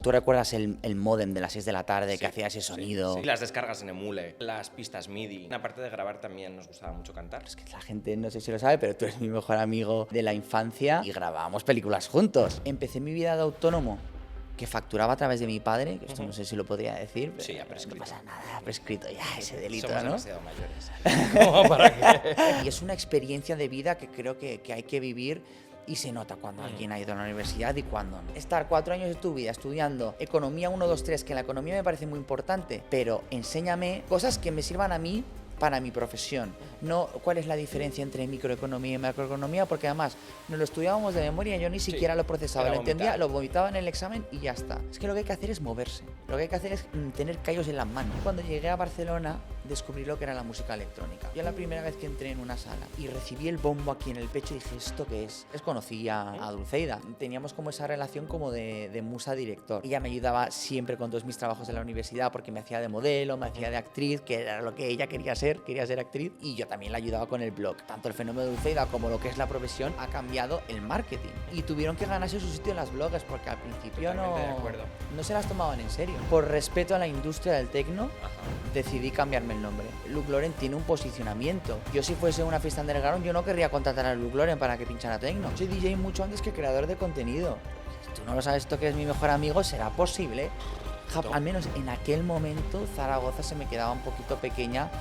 ¿Tú recuerdas el módem de las 6 de la tarde que hacía ese Sí, sonido? sí, las descargas en Emule, las pistas MIDI. Aparte de grabar también nos gustaba mucho cantar. Es que la gente no sé si lo sabe, pero tú eres mi mejor amigo de la infancia y grabábamos películas juntos. Empecé mi vida de autónomo, que facturaba a través de mi padre, que esto no sé si lo podría decir, pero Sí, ya prescrito. no pasa nada, ha prescrito ya ese delito, Somos ¿no? demasiado mayores. ¿Cómo para qué? Y es una experiencia de vida que creo que hay que vivir y se nota cuando alguien ha ido a la universidad y cuando no. Estar 4 años de tu vida estudiando economía 1, 2, 3, que la economía me parece muy importante, pero enséñame cosas que me sirvan a mí para mi profesión. No cuál es la diferencia entre microeconomía y macroeconomía, porque además nos lo estudiábamos de memoria, yo ni siquiera lo procesaba, lo entendía, lo vomitaba en el examen y ya está. Es que lo que hay que hacer es moverse, lo que hay que hacer es tener callos en las manos. Cuando llegué a Barcelona descubrí lo que era la música electrónica. Yo la primera vez que entré en una sala y recibí el bombo aquí en el pecho dije, ¿esto qué es? Conocí a Dulceida, teníamos como esa relación como de musa-director. Ella me ayudaba siempre con todos mis trabajos de la universidad porque me hacía de modelo, me hacía de actriz, que era lo que ella quería ser actriz, y yo también la ayudaba con el blog. Tanto el fenómeno de Dulceida como lo que es la profesión ha cambiado el marketing. Y tuvieron que ganarse su sitio en las blogs porque al principio no se las tomaban en serio. Por respeto a la industria del tecno, decidí cambiarme el nombre. Luke Lauren tiene un posicionamiento. Yo si fuese una fiesta underground, yo no querría contratar a Luke Lauren para que pinchara tecno. Soy DJ mucho antes que creador de contenido. Si tú no lo sabes, esto que es mi mejor amigo, ¿será posible? Al menos en aquel momento Zaragoza se me quedaba un poquito pequeña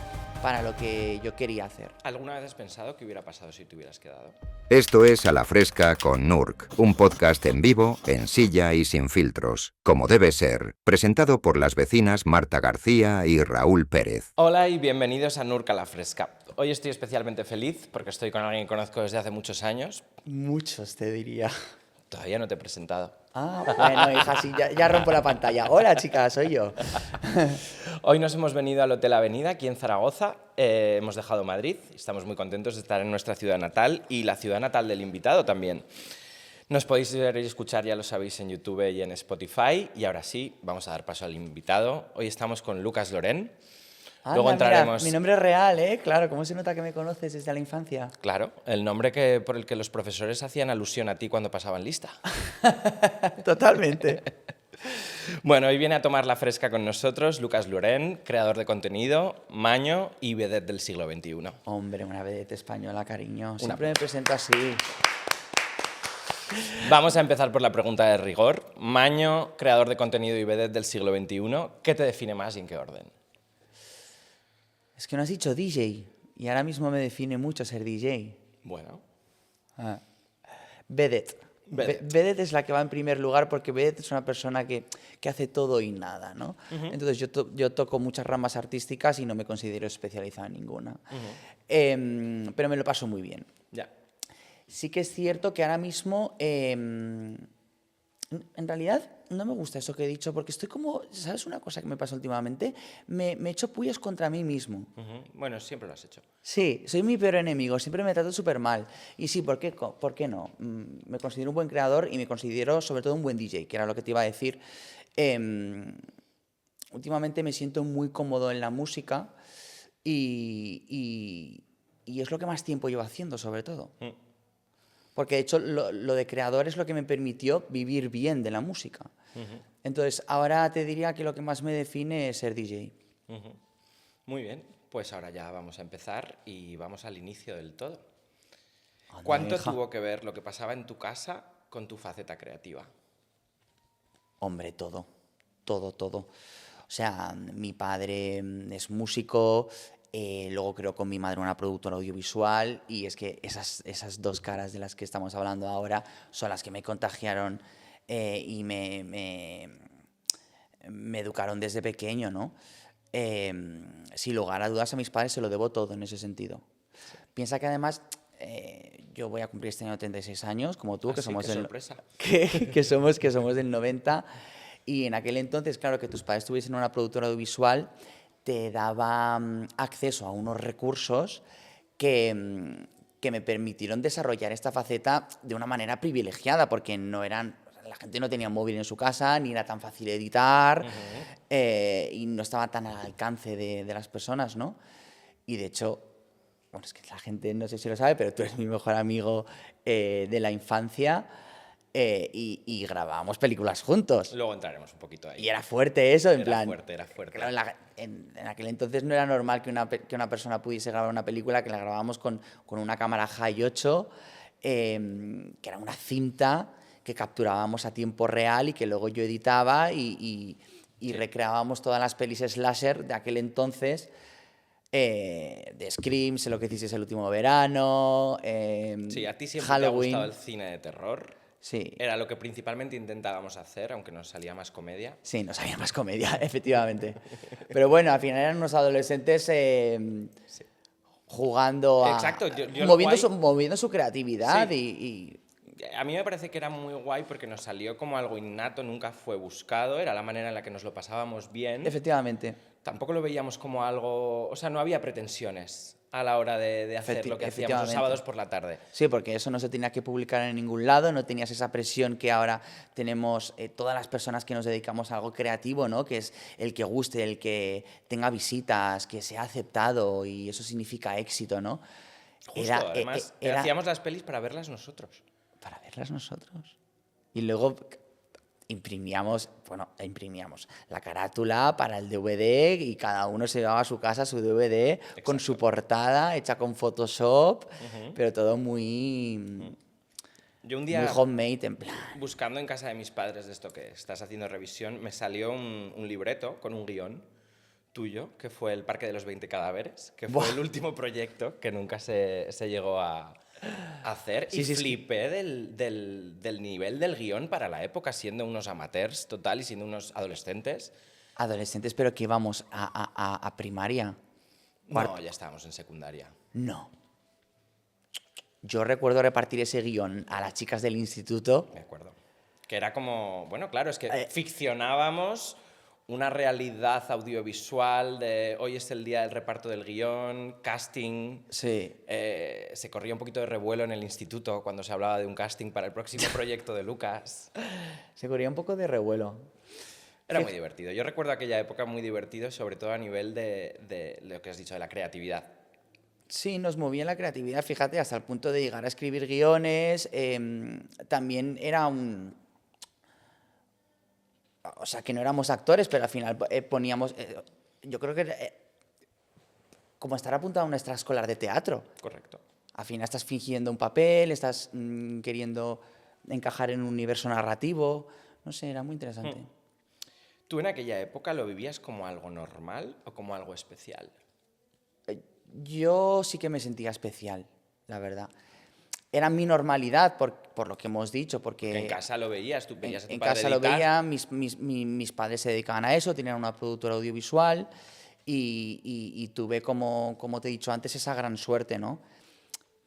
para lo que yo quería hacer. ¿Alguna vez has pensado qué hubiera pasado si te hubieras quedado? Esto es A la Fresca con Nurk, un podcast en vivo, en silla y sin filtros, como debe ser, presentado por las vecinas Marta García y Raúl Pérez. Hola y bienvenidos a Nurk a la Fresca. Hoy estoy especialmente feliz porque estoy con alguien que conozco desde hace muchos años. Muchos, te diría. Todavía no te he presentado. Ah, bueno, hija, sí, ya rompo la pantalla. Hola, chicas, soy yo. Hoy nos hemos venido al Hotel Avenida, aquí en Zaragoza. Hemos dejado Madrid. Estamos muy contentos de estar en nuestra ciudad natal y la ciudad natal del invitado también. Nos podéis ver y escuchar, ya lo sabéis, en YouTube y en Spotify. Y ahora sí, vamos a dar paso al invitado. Hoy estamos con Lucas Lauren. Luego entraremos... Mira, mi nombre es real, ¿eh? Claro, ¿cómo se nota que me conoces desde la infancia? Claro, el nombre por el que los profesores hacían alusión a ti cuando pasaban lista. Totalmente. Bueno, hoy viene a tomar la fresca con nosotros Lucas Lauren, creador de contenido, maño y vedette del siglo XXI. Hombre, una vedette española, cariño. Siempre me presento así. Vamos a empezar por la pregunta de rigor. Maño, creador de contenido y vedette del siglo XXI, ¿qué te define más y en qué orden? Es que no has dicho DJ, y ahora mismo me define mucho ser DJ. Bueno. Vedette. Vedette es la que va en primer lugar porque vedette es una persona que hace todo y nada, ¿no? Entonces yo toco muchas ramas artísticas y no me considero especializado en ninguna. Pero me lo paso muy bien. Ya. Sí que es cierto que ahora mismo... en realidad no me gusta eso que he dicho porque estoy como, ¿sabes una cosa que me pasa últimamente? Me echo pullas contra mí mismo. Bueno, siempre lo has hecho. Sí, soy mi peor enemigo, siempre me trato súper mal. Y sí, ¿por qué no? Me considero un buen creador y me considero sobre todo un buen DJ, que era lo que te iba a decir. Últimamente me siento muy cómodo en la música y es lo que más tiempo llevo haciendo, sobre todo. Porque de hecho lo de creador es lo que me permitió vivir bien de la música. Entonces ahora te diría que lo que más me define es ser DJ. Muy bien, pues ahora ya vamos a empezar y vamos al inicio del todo. Anda, ¿Cuánto hija. tuvo que ver lo que pasaba en tu casa con tu faceta creativa? Hombre, todo. O sea, mi padre es músico, luego creó con mi madre una productora audiovisual y es que esas dos caras de las que estamos hablando ahora son las que me contagiaron y me educaron desde pequeño, ¿no? Sin lugar a dudas a mis padres se lo debo todo en ese sentido. Sí. Piensa que además yo voy a cumplir este año 36 años, como tú, que somos que somos del 90. Y en aquel entonces, claro, que tus padres tuviesen una productora audiovisual te daba acceso a unos recursos que me permitieron desarrollar esta faceta de una manera privilegiada, porque la gente no tenía un móvil en su casa, ni era tan fácil editar, y no estaba tan al alcance de las personas, ¿no? Y de hecho, bueno, es que la gente no sé si lo sabe, pero tú eres mi mejor amigo de la infancia. y grabábamos películas juntos. Luego entraremos un poquito ahí. Y era fuerte eso, en Era plan... fuerte, era fuerte. Claro, en aquel entonces no era normal que una persona pudiese grabar una película, que la grabábamos con una cámara High 8, que era una cinta que capturábamos a tiempo real y que luego yo editaba y recreábamos todas las pelis slasher de aquel entonces, de Scream, Sé lo que hicisteis el último verano, Sí, a ti siempre Halloween. te ha gustado el cine de terror. Sí. Era lo que principalmente intentábamos hacer, aunque nos salía más comedia. Sí, nos había más comedia, efectivamente. Pero bueno, al final eran unos adolescentes jugando a... Exacto, yo moviendo su creatividad Sí. y... A mí me parece que era muy guay porque nos salió como algo innato, nunca fue buscado, era la manera en la que nos lo pasábamos bien. Efectivamente. Tampoco lo veíamos como algo... O sea, no había pretensiones a la hora de hacer lo que hacíamos los sábados por la tarde. Sí, porque eso no se tenía que publicar en ningún lado, no tenías esa presión que ahora tenemos todas las personas que nos dedicamos a algo creativo, ¿no? Que es el que guste, el que tenga visitas, que sea aceptado, y eso significa éxito, ¿no? Justo, además, hacíamos las pelis para verlas nosotros. Para verlas nosotros. Y luego imprimíamos la carátula para el DVD y cada uno se llevaba a su casa su DVD con su portada hecha con Photoshop, pero todo muy... Yo un día, muy homemade, en plan... buscando en casa de mis padres de esto que estás haciendo revisión, me salió un libreto con un guión tuyo, que fue El Parque de los 20 Cadáveres, que fue el último proyecto que nunca se llegó a hacer. Sí, y sí, flipé del nivel del guión para la época, siendo unos amateurs total y siendo unos adolescentes. Adolescentes, pero que íbamos a primaria. No, ya estábamos en secundaria. No. Yo recuerdo repartir ese guión a las chicas del instituto. Me acuerdo. Que era como, bueno, claro, es que ficcionábamos una realidad audiovisual de hoy es el día del reparto del guión, casting. Sí. Se corría un poquito de revuelo en el instituto cuando se hablaba de un casting para el próximo proyecto de Lucas. Se corría un poco de revuelo. Era muy divertido. Yo recuerdo aquella época muy divertido, sobre todo a nivel de lo que has dicho, de la creatividad. Sí, nos movía la creatividad, fíjate, hasta el punto de llegar a escribir guiones. También era un... O sea, que no éramos actores, pero al final poníamos... yo creo que como estar apuntado a una extraescolar de teatro. Correcto. Al final estás fingiendo un papel, estás queriendo encajar en un universo narrativo. No sé, era muy interesante. ¿Tú en aquella época lo vivías como algo normal o como algo especial? Yo sí que me sentía especial, la verdad. Era mi normalidad, por lo que hemos dicho, porque... En casa lo veías, tú veías a tu En padre casa lo editar. veía, mis padres se dedicaban a eso, tenían una productora audiovisual y tuve, como te he dicho antes, esa gran suerte, ¿no?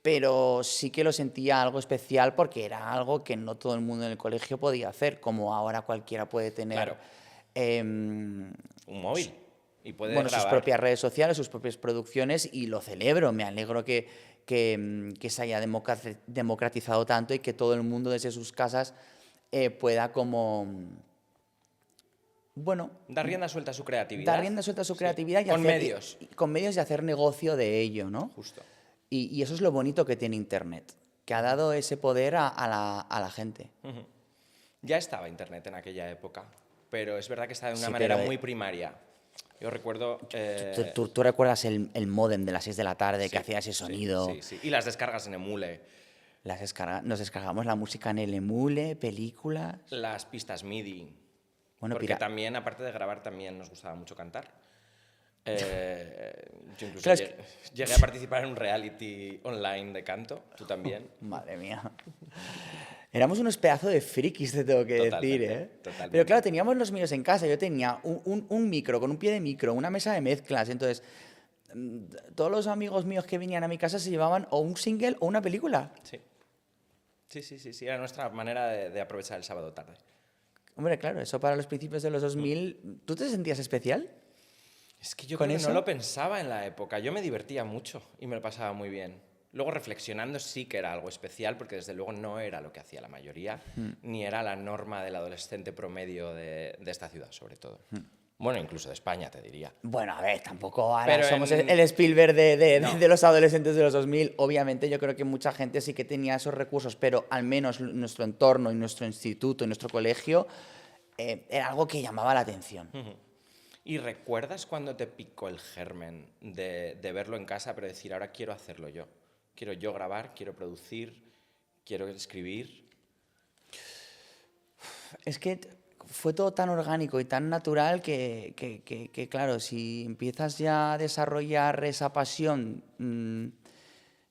Pero sí que lo sentía algo especial porque era algo que no todo el mundo en el colegio podía hacer, como ahora cualquiera puede tener... Claro. Un móvil. Y puede bueno, sus grabar. propias redes sociales, sus propias producciones, y lo celebro. Me alegro que se haya democratizado tanto y que todo el mundo desde sus casas pueda como... Bueno... Dar rienda suelta a su creatividad. Dar rienda suelta a su creatividad y con medios. Con medios y hacer negocio de ello, ¿no? Justo. Y eso es lo bonito que tiene Internet, que ha dado ese poder a la gente. Ya estaba Internet en aquella época, pero es verdad que estaba de una Sí, manera pero, muy primaria. Yo recuerdo... ¿Tú recuerdas el módem de las 6 de la tarde que sí, hacía ese sonido? Sí, sí. Y las descargas en Emule. Nos descargamos la música en el Emule, películas... Las pistas MIDI. Bueno, porque también, aparte de grabar, también nos gustaba mucho cantar. Yo incluso Claro, llegué a participar en un reality online de canto. ¿Tú también? Madre mía. Éramos unos pedazos de frikis, te tengo que decir, ¿eh? Totalmente. Pero claro, teníamos los míos en casa. Yo tenía un micro con un pie de micro, una mesa de mezclas. Entonces, todos los amigos míos que venían a mi casa se llevaban o un single o una película. Sí. Sí. Era nuestra manera de aprovechar el sábado tarde. Hombre, claro, eso para los principios de los 2000... ¿Tú te sentías especial? Es que yo ¿Con creo que eso? no lo pensaba en la época. Yo me divertía mucho y me lo pasaba muy bien. Luego, reflexionando, sí que era algo especial, porque desde luego no era lo que hacía la mayoría, ni era la norma del adolescente promedio de esta ciudad, sobre todo. Bueno, incluso de España, te diría. Bueno, a ver, tampoco ahora Pero somos en- el Spielberg No. de los adolescentes de los 2000. Obviamente yo creo que mucha gente sí que tenía esos recursos, pero al menos nuestro entorno y nuestro instituto y nuestro colegio era algo que llamaba la atención. ¿Y recuerdas cuando te picó el germen de verlo en casa, pero decir, ahora quiero hacerlo yo? Quiero yo grabar, quiero producir, quiero escribir. Es que fue todo tan orgánico y tan natural que, claro, si empiezas ya a desarrollar esa pasión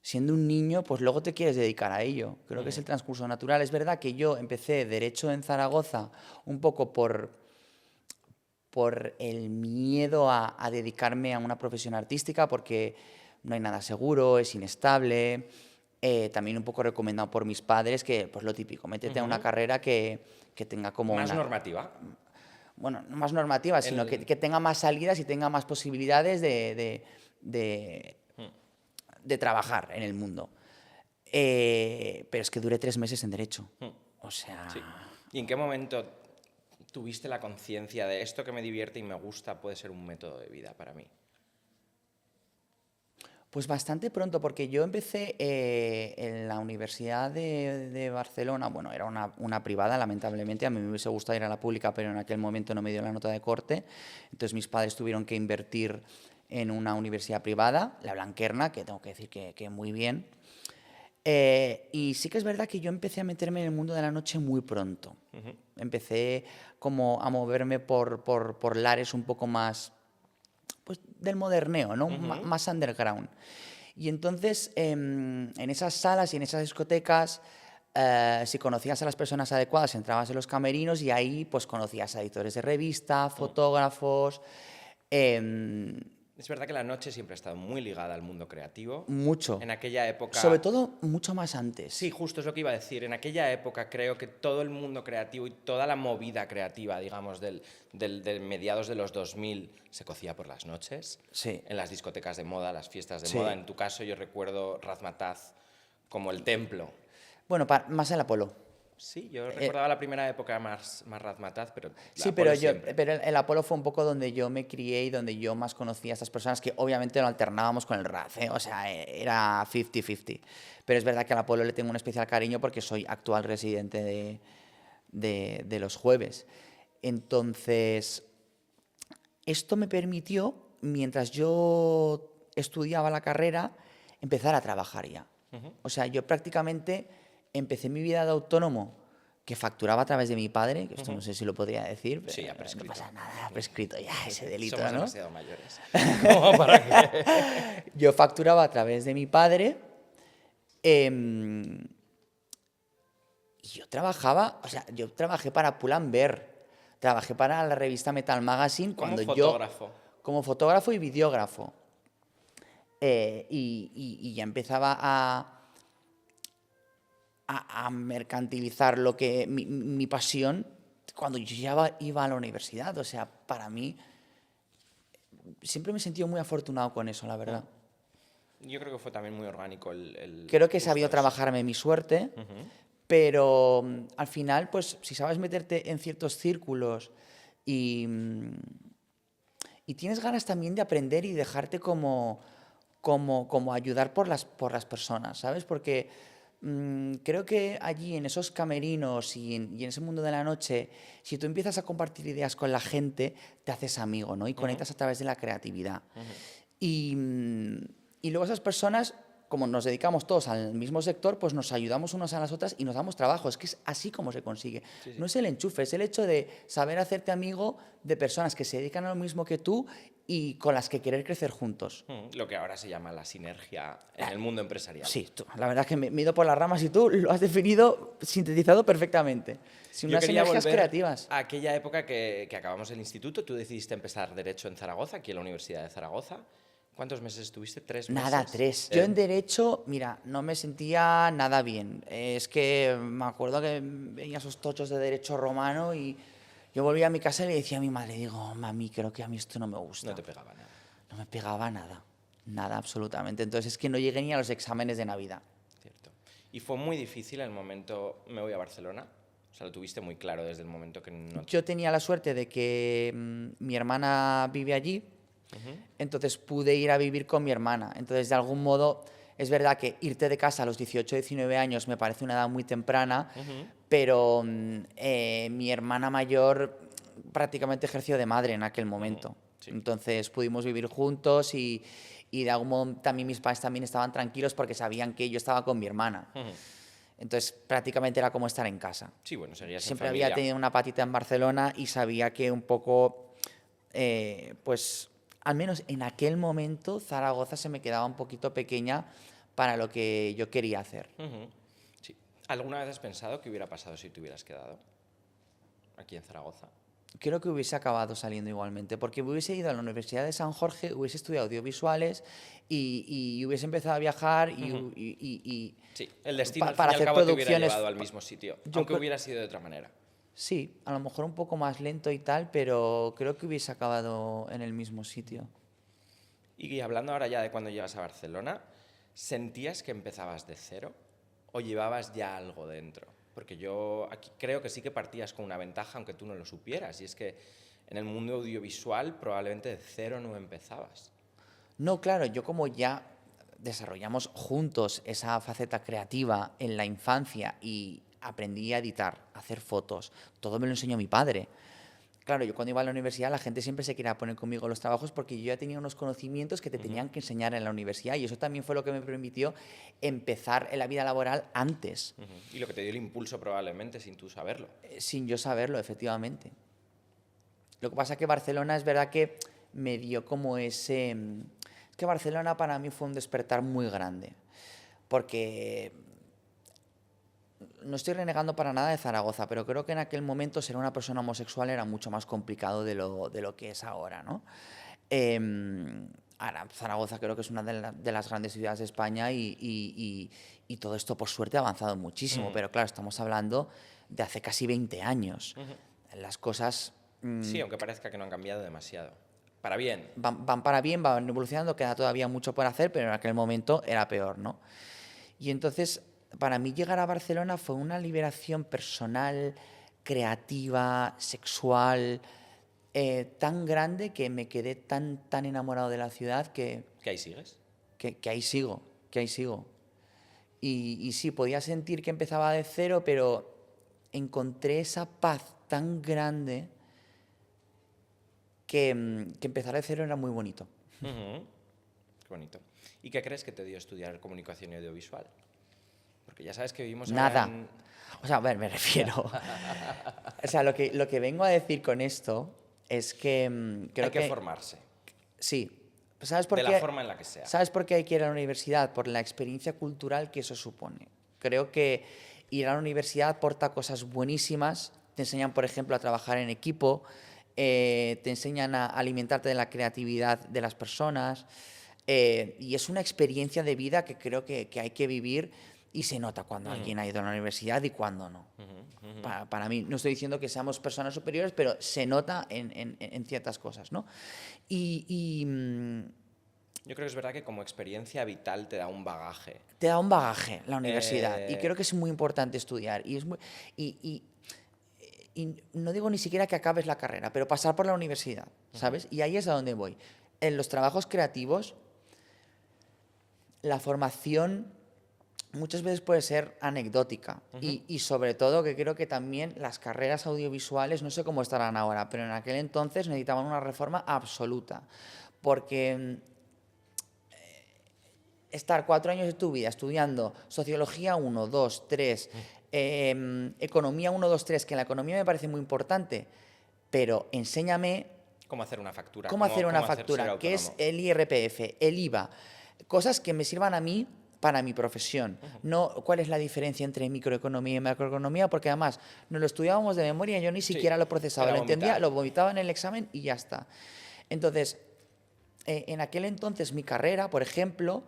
siendo un niño, pues luego te quieres dedicar a ello. Creo que es el transcurso natural. Es verdad que yo empecé Derecho en Zaragoza un poco por el miedo a dedicarme a una profesión artística, porque no hay nada seguro, es inestable. También un poco recomendado por mis padres, que pues lo típico, métete a una carrera que tenga como Más una... normativa. Bueno, no más normativa, sino que tenga más salidas y tenga más posibilidades de trabajar en el mundo. Pero es que duré 3 meses en Derecho. O sea... Sí. ¿Y en qué momento tuviste la conciencia de esto que me divierte y me gusta puede ser un método de vida para mí? Pues bastante pronto, porque yo empecé en la Universidad de Barcelona. Bueno, era una privada, lamentablemente. A mí me hubiese gustado ir a la pública, pero en aquel momento no me dio la nota de corte. Entonces mis padres tuvieron que invertir en una universidad privada, la Blanquerna, que tengo que decir que muy bien. Y sí que es verdad que yo empecé a meterme en el mundo de la noche muy pronto. Empecé como a moverme por lares un poco más, pues, del moderneo, ¿no? Más underground. Y entonces, en esas salas y en esas discotecas, si conocías a las personas adecuadas, entrabas en los camerinos y ahí pues conocías a editores de revista, fotógrafos, Es verdad que la noche siempre ha estado muy ligada al mundo creativo. mucho. En aquella época... Sobre todo, mucho más antes. Sí, justo es lo que iba a decir. En aquella época creo que todo el mundo creativo y toda la movida creativa, digamos, de mediados de los 2000 se cocía por las noches. Sí. En las discotecas de moda, las fiestas de Sí. moda. En tu caso yo recuerdo Razmataz como el templo. Bueno, más el Apolo. Sí, yo recordaba la primera época más Razmataz, pero... Sí, Apolo pero siempre. el Apolo fue un poco donde yo me crié y donde yo más conocí a estas personas, que obviamente lo alternábamos con el Raz, ¿eh? O sea, era 50-50. Pero es verdad que al Apolo le tengo un especial cariño porque soy actual residente de los Jueves. Entonces, esto me permitió, mientras yo estudiaba la carrera, empezar a trabajar ya. O sea, yo prácticamente empecé mi vida de autónomo, que facturaba a través de mi padre, que esto no sé si lo podría decir, pero Sí, ya no prescrito. pasa nada, ha prescrito ya ese delito, Somos ¿no? demasiado mayores. Como para que... Yo facturaba a través de mi padre, y yo trabajaba, o sea, yo trabajé para Pull&Bear, trabajé para la revista Metal Magazine Como cuando fotógrafo. como fotógrafo y videógrafo. Y ya empezaba a mercantilizar lo que mi pasión cuando yo ya iba a la universidad. O sea, para mí siempre me he sentido muy afortunado con eso, la verdad. Yo creo que fue también muy orgánico el Creo que he justo sabido eso. trabajarme mi suerte, pero al final, pues si sabes meterte en ciertos círculos y tienes ganas también de aprender y dejarte como ayudar por las personas, ¿sabes? Porque creo que allí en esos camerinos y en ese mundo de la noche, si tú empiezas a compartir ideas con la gente, te haces amigo, ¿no? Y conectas a través de la creatividad. Y luego esas personas, como nos dedicamos todos al mismo sector, pues nos ayudamos unas a las otras y nos damos trabajo. Es que es así como se consigue. Sí, sí. No es el enchufe, es el hecho de saber hacerte amigo de personas que se dedican a lo mismo que tú y con las que querer crecer juntos. Lo que ahora se llama la sinergia en el mundo empresarial. Sí, la verdad es que me he ido por las ramas y tú lo has definido, sintetizado perfecamente. Sin Yo unas quería sinergias volver creativas. a aquella época que acabamos el instituto. Tú decidiste empezar Derecho en Zaragoza, aquí en la Universidad de Zaragoza. ¿Cuántos meses estuviste? ¿3 meses? Nada, 3. Yo en Derecho, mira, no me sentía nada bien. Es que me acuerdo que veía esos tochos de Derecho romano y yo volvía a mi casa y le decía a mi madre, digo, mami, creo que a mí esto no me gusta. No te pegaba nada. No me pegaba nada, nada absolutamente. Entonces es que no llegué ni a los exámenes de Navidad. Cierto. Y fue muy difícil el momento, me voy a Barcelona. O sea, lo tuviste muy claro desde el momento que no... Yo tenía la suerte de que mi hermana vive allí, entonces pude ir a vivir con mi hermana. Entonces, de algún modo, es verdad que irte de casa a los 18 19 años me parece una edad muy temprana, pero mi hermana mayor prácticamente ejerció de madre en aquel momento. Sí. Entonces pudimos vivir juntos y de algún modo también mis padres también estaban tranquilos porque sabían que yo estaba con mi hermana. Entonces prácticamente era como estar en casa. Sí, bueno, seguías en Siempre familia. había tenido una patita en Barcelona y sabía que un poco, pues al menos en aquel momento Zaragoza se me quedaba un poquito pequeña para lo que yo quería hacer. Sí. ¿Alguna vez has pensado qué hubiera pasado si te hubieras quedado aquí en Zaragoza? Creo que hubiese acabado saliendo igualmente, porque hubiese ido a la Universidad de San Jorge, hubiese estudiado audiovisuales y hubiese empezado a viajar Sí, el destino al fin para y al hacer cabo te hubiera producciones. llevado al mismo sitio, Yo aunque creo- hubiera sido de otra manera. Sí, a lo mejor un poco más lento y tal, pero creo que hubiese acabado en el mismo sitio. Y hablando ahora ya de cuando llegas a Barcelona, ¿sentías que empezabas de cero o llevabas ya algo dentro? Porque yo aquí creo que sí que partías con una ventaja, aunque tú no lo supieras, y es que en el mundo audiovisual probablemente de cero no empezabas. No, claro, yo como ya desarrollamos juntos esa faceta creativa en la infancia y aprendí a editar, a hacer fotos, todo me lo enseñó mi padre. Claro, yo cuando iba a la universidad la gente siempre se quería poner conmigo en los trabajos porque yo ya tenía unos conocimientos que te tenían que enseñar en la universidad y eso también fue lo que me permitió empezar en la vida laboral antes, Y lo que te dio el impulso probablemente sin tú saberlo. sin yo saberlo, efectivamente. Lo que pasa es que Barcelona es verdad que me dio como ese... Es que Barcelona para mí fue un despertar muy grande, porque no estoy renegando para nada de Zaragoza, pero creo que en aquel momento ser una persona homosexual era mucho más complicado de lo que es ahora, ¿no? Ahora, Zaragoza creo que es una de las grandes ciudades de España y todo esto, por suerte, ha avanzado muchísimo, pero claro, estamos hablando de hace casi 20 años. Las cosas Sí, aunque parezca que no han cambiado demasiado. Para bien. van para bien, van evolucionando, queda todavía mucho por hacer, pero en aquel momento era peor, ¿no? Y entonces, para mí llegar a Barcelona fue una liberación personal, creativa, sexual, tan grande que me quedé tan enamorado de la ciudad ¿Que ahí sigues? que ahí sigo, que ahí sigo. Y sí, podía sentir que empezaba de cero, pero encontré esa paz tan grande que empezar de cero era muy bonito. Qué bonito. ¿Y qué crees que te dio estudiar comunicación y audiovisual? Porque ya sabes que vivimos ahora Nada. O sea, a ver, me refiero. O sea, lo que vengo a decir con esto es que creo hay que formarse, sí. ¿Sabes por de qué? la forma en la que sea. ¿Sabes por qué hay que ir a la universidad? Por la experiencia cultural que eso supone. Creo que ir a la universidad aporta cosas buenísimas. Te enseñan, por ejemplo, a trabajar en equipo, te enseñan a alimentarte de la creatividad de las personas y es una experiencia de vida que creo que hay que vivir y se nota cuando alguien ha ido a la universidad y cuando no. Para mí, no estoy diciendo que seamos personas superiores, pero se nota en ciertas cosas, ¿no? Yo creo que es verdad que como experiencia vital te da un bagaje. Te da un bagaje la universidad y creo que es muy importante estudiar y no digo ni siquiera que acabes la carrera, pero pasar por la universidad, ¿sabes? Y ahí es a donde voy. En los trabajos creativos, la formación muchas veces puede ser anecdótica y sobre todo que creo que también las carreras audiovisuales, no sé cómo estarán ahora, pero en aquel entonces necesitaban una reforma absoluta, porque estar 4 años de tu vida estudiando sociología 1, 2, 3, economía 1, 2, 3, que en la economía me parece muy importante, pero enséñame ¿Cómo hacer una factura? cómo hacer una ser factura, qué es autónomo? el IRPF, el IVA, cosas que me sirvan a mí para mi profesión, no cuál es la diferencia entre microeconomía y macroeconomía, porque además nos lo estudiábamos de memoria, yo ni siquiera lo procesaba, era lo entendía, vomitar. lo vomitaba en el examen y ya está. Entonces, en aquel entonces mi carrera, por ejemplo,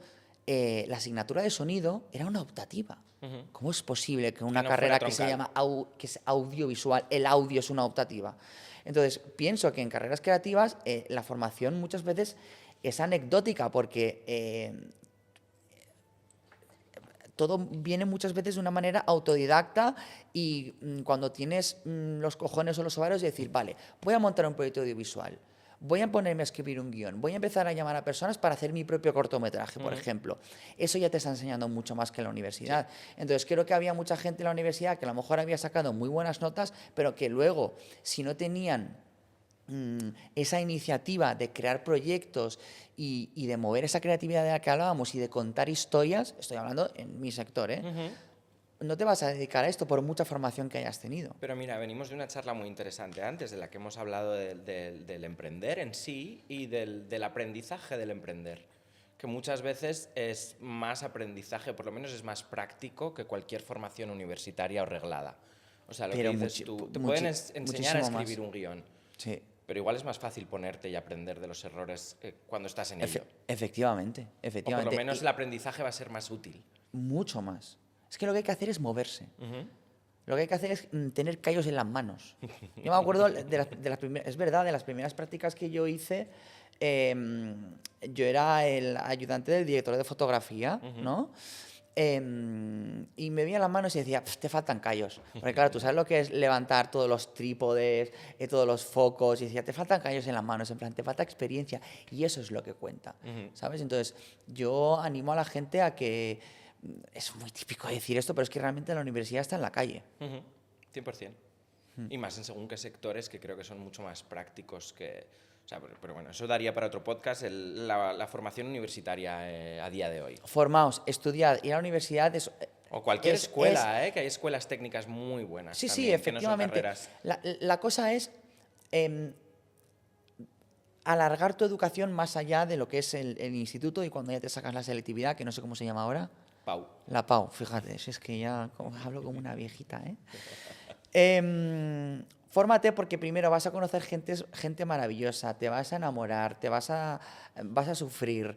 la asignatura de sonido era una optativa. ¿Cómo es posible que una no carrera fuera que se troncal. llama que es audiovisual, el audio es una optativa? Entonces, pienso que en carreras creativas la formación muchas veces es anecdótica porque todo viene muchas veces de una manera autodidacta y cuando tienes los cojones o los ovarios de decir, vale, voy a montar un proyecto audiovisual, voy a ponerme a escribir un guión, voy a empezar a llamar a personas para hacer mi propio cortometraje, por ejemplo. Eso ya te está enseñando mucho más que en la universidad. Entonces creo que había mucha gente en la universidad que a lo mejor había sacado muy buenas notas, pero que luego, si no tenían esa iniciativa de crear proyectos y de mover esa creatividad de la que hablábamos y de contar historias, estoy hablando en mi sector, no te vas a dedicar a esto por mucha formación que hayas tenido. Pero mira, venimos de una charla muy interesante antes, de la que hemos hablado del emprender en sí y del aprendizaje del emprender, que muchas veces es más aprendizaje, por lo menos es más práctico que cualquier formación universitaria o reglada. O sea, lo que dices tú, te pueden enseñar a escribir un guión. Sí. Pero igual es más fácil ponerte y aprender de los errores cuando estás en ello. Efectivamente. O por lo menos el aprendizaje va a ser más útil. Mucho más. Es que lo que hay que hacer es moverse. Lo que hay que hacer es tener callos en las manos. Yo me acuerdo de las primeras, es verdad, de las primeras prácticas que yo hice, yo era el ayudante del director de fotografía, ¿no? Y me veía las manos y decía, te faltan callos. Porque claro, tú sabes lo que es levantar todos los trípodes, todos los focos, y decía, te faltan callos en las manos, en plan, te falta experiencia. Y eso es lo que cuenta, ¿sabes? Entonces, yo animo a la gente a que, es muy típico decir esto, pero es que realmente la universidad está en la calle. 100%. Y más en según qué sectores que creo que son mucho más prácticos que... O sea, pero bueno, eso daría para otro podcast, la formación universitaria a día de hoy. Formaos, estudiad, ir a la universidad es... O cualquier escuela, que hay escuelas técnicas muy buenas. Sí, también, sí, efectivamente. Que no son la cosa es alargar tu educación más allá de lo que es el instituto y cuando ya te sacas la selectividad, que no sé cómo se llama ahora. Pau. La Pau, fíjate, si es que ya hablo como una viejita, fórmate porque primero vas a conocer gente maravillosa, te vas a enamorar, vas a sufrir,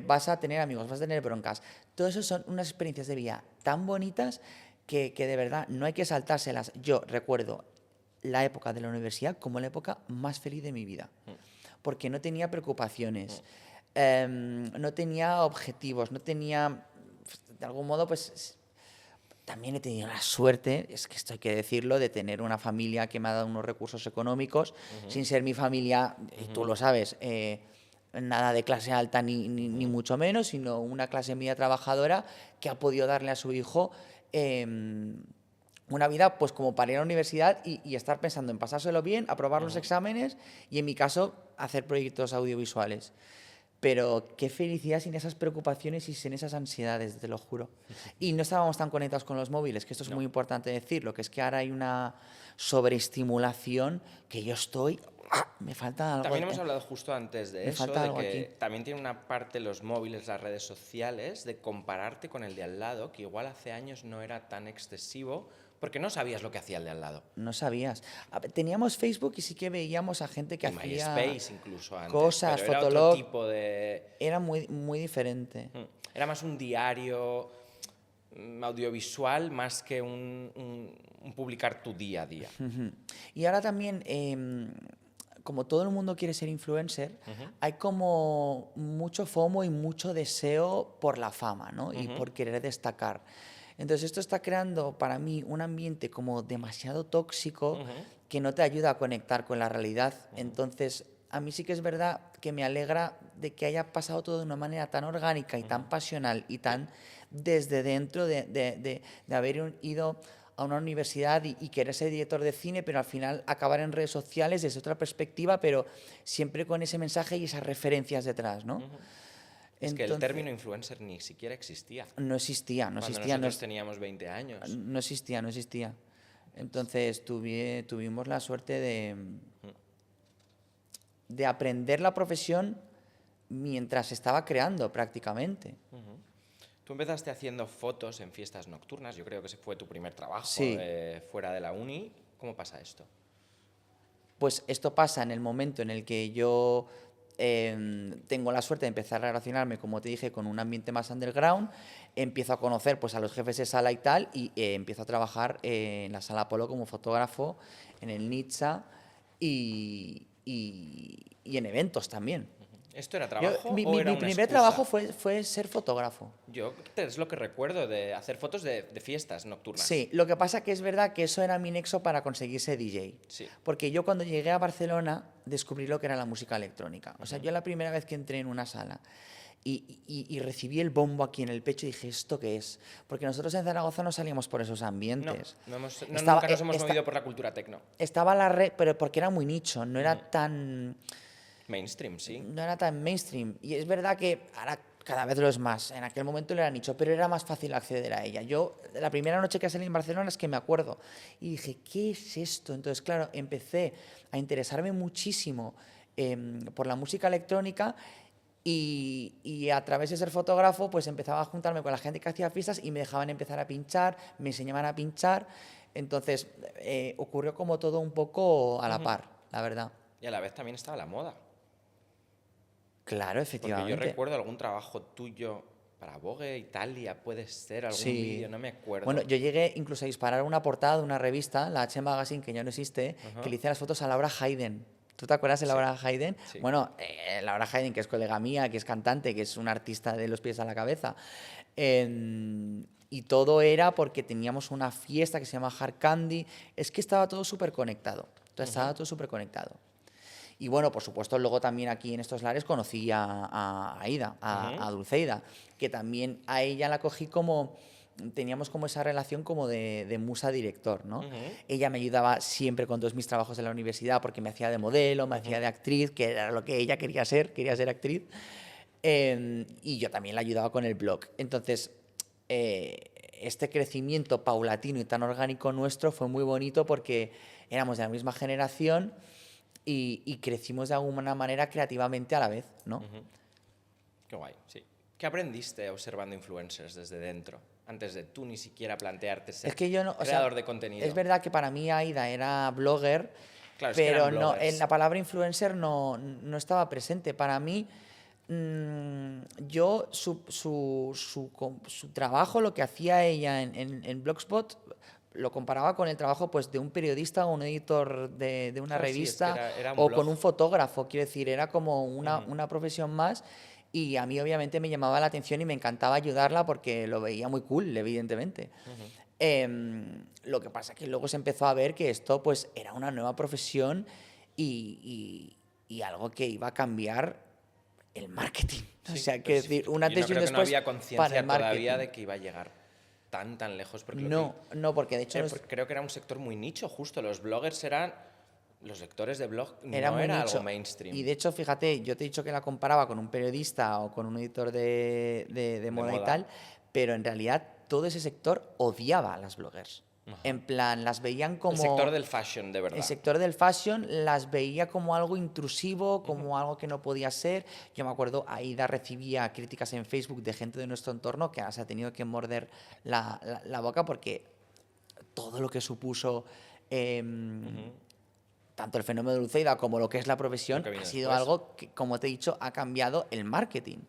vas a tener amigos, vas a tener broncas. Todo eso son unas experiencias de vida tan bonitas que de verdad no hay que saltárselas. Yo recuerdo la época de la universidad como la época más feliz de mi vida, porque no tenía preocupaciones, no tenía objetivos, no tenía, de algún modo, pues... También he tenido la suerte, es que esto hay que decirlo, de tener una familia que me ha dado unos recursos económicos, sin ser mi familia, y tú lo sabes, nada de clase alta ni mucho menos, sino una clase media trabajadora que ha podido darle a su hijo una vida pues como para ir a la universidad y estar pensando en pasárselo bien, aprobar los exámenes y en mi caso hacer proyectos audiovisuales. Pero qué felicidad sin esas preocupaciones y sin esas ansiedades, te lo juro. Y no estábamos tan conectados con los móviles, que esto es muy importante decirlo, que es que ahora hay una sobreestimulación que yo estoy... me falta algo. También hemos hablado justo antes de eso, falta de algo que aquí. también tiene una parte los móviles, las redes sociales, de compararte con el de al lado, que igual hace años no era tan excesivo, porque no sabías lo que hacía el de al lado. No sabías. Teníamos Facebook y sí que veíamos a gente que y hacía MySpace incluso antes, cosas, pero era Fotolog. otro tipo de... Era muy, muy diferente. Era más un diario audiovisual más que un publicar tu día a día. Y ahora también, como todo el mundo quiere ser influencer, hay como mucho FOMO y mucho deseo por la fama, ¿no? Y por querer destacar. Entonces esto está creando para mí un ambiente como demasiado tóxico que no te ayuda a conectar con la realidad. Entonces a mí sí que es verdad que me alegra de que haya pasado todo de una manera tan orgánica y tan pasional y tan desde dentro de haber ido a una universidad y querer ser director de cine, pero al final acabar en redes sociales desde otra perspectiva, pero siempre con ese mensaje y esas referencias detrás, ¿no? Es que el término influencer ni siquiera existía. No existía. Cuando nosotros teníamos 20 años. No existía. Entonces tuvimos la suerte de aprender la profesión mientras estaba creando prácticamente. Tú empezaste haciendo fotos en fiestas nocturnas, yo creo que ese fue tu primer trabajo fuera de la uni. ¿Cómo pasa esto? Pues esto pasa en el momento en el que yo tengo la suerte de empezar a relacionarme, como te dije, con un ambiente más underground, empiezo a conocer pues, a los jefes de sala y tal, y empiezo a trabajar en la Sala Apolo como fotógrafo, en el Nitsa y en eventos también. ¿Esto era trabajo Mi o era una primer excusa? trabajo fue ser fotógrafo. Yo es lo que recuerdo de hacer fotos de fiestas nocturnas. Sí, lo que pasa que es verdad que eso era mi nexo para conseguir ser DJ. Sí. Porque yo cuando llegué a Barcelona descubrí lo que era la música electrónica. O sea, yo la primera vez que entré en una sala y recibí el bombo aquí en el pecho dije, ¿esto qué es? Porque nosotros en Zaragoza no salíamos por esos ambientes. Nunca nos hemos movido por la cultura tecno. Estaba la red, pero porque era muy nicho, no era tan... Mainstream, sí. No era tan mainstream. Y es verdad que ahora cada vez lo es más. En aquel momento lo era nicho, pero era más fácil acceder a ella. Yo, la primera noche que salí en Barcelona es que me acuerdo. Y dije, ¿qué es esto? Entonces, claro, empecé a interesarme muchísimo por la música electrónica y a través de ser fotógrafo, pues empezaba a juntarme con la gente que hacía fiestas y me dejaban empezar a pinchar, me enseñaban a pinchar. Entonces, ocurrió como todo un poco a la par, la verdad. Y a la vez también estaba la moda. Claro, efectivamente. Porque yo recuerdo algún trabajo tuyo para Vogue Italia, puede ser, algún Sí. vídeo, no me acuerdo. Bueno, yo llegué incluso a disparar una portada de una revista, la H Magazine, que ya no existe, que le hice las fotos a Laura Hayden. ¿Tú te acuerdas de Laura Hayden? Sí. Bueno, Laura Hayden, que es colega mía, que es cantante, que es una artista de los pies a la cabeza. Y todo era porque teníamos una fiesta que se llama Hard Candy. Es que estaba todo súper conectado. Estaba todo súper conectado. Y bueno, por supuesto, luego también aquí en estos lares conocí a Aida, a Dulceida, que también a ella la cogí como... Teníamos como esa relación como de musa-director, ¿no? Ella me ayudaba siempre con todos mis trabajos en la universidad porque me hacía de modelo, me hacía de actriz, que era lo que ella quería ser actriz. Y yo también la ayudaba con el blog. Entonces, este crecimiento paulatino y tan orgánico nuestro fue muy bonito porque éramos de la misma generación y crecimos de alguna manera creativamente a la vez, ¿no? Qué guay, sí. ¿Qué aprendiste observando influencers desde dentro? Antes de tú ni siquiera plantearte ser creador de contenido. Es verdad que para mí Aida era blogger, claro, pero es que no, en la palabra influencer no estaba presente. Para mí, yo, su trabajo, lo que hacía ella en Blogspot, lo comparaba con el trabajo pues, de un periodista o un editor de una revista, sí, es que era un o blog. con un fotógrafo. Quiero decir, era como una profesión más. Y a mí obviamente me llamaba la atención y me encantaba ayudarla porque lo veía muy cool, evidentemente. Lo que pasa es que luego se empezó a ver que esto pues era una nueva profesión y algo que iba a cambiar el marketing. Sí, o sea, pero que sí, decir, un yo antes y un creo que después no había para conciencia el marketing. todavía de que iba a llegar tan lejos. Porque No, porque de hecho porque creo que era un sector muy nicho, justo. Los bloggers eran... Los lectores de blog era no muy era nicho. algo mainstream. Y de hecho, fíjate, yo te he dicho que la comparaba con un periodista o con un editor de moda y moda. tal, pero en realidad todo ese sector odiaba a las bloggers. En plan, las veían como... El sector del fashion, de verdad. El sector del fashion las veía como algo intrusivo, como algo que no podía ser. Yo me acuerdo, Aida recibía críticas en Facebook de gente de nuestro entorno que ahora se ha tenido que morder la boca porque todo lo que supuso... tanto el fenómeno de Dulceida como lo que es la profesión ha sido después. algo que, como te he dicho, ha cambiado el marketing.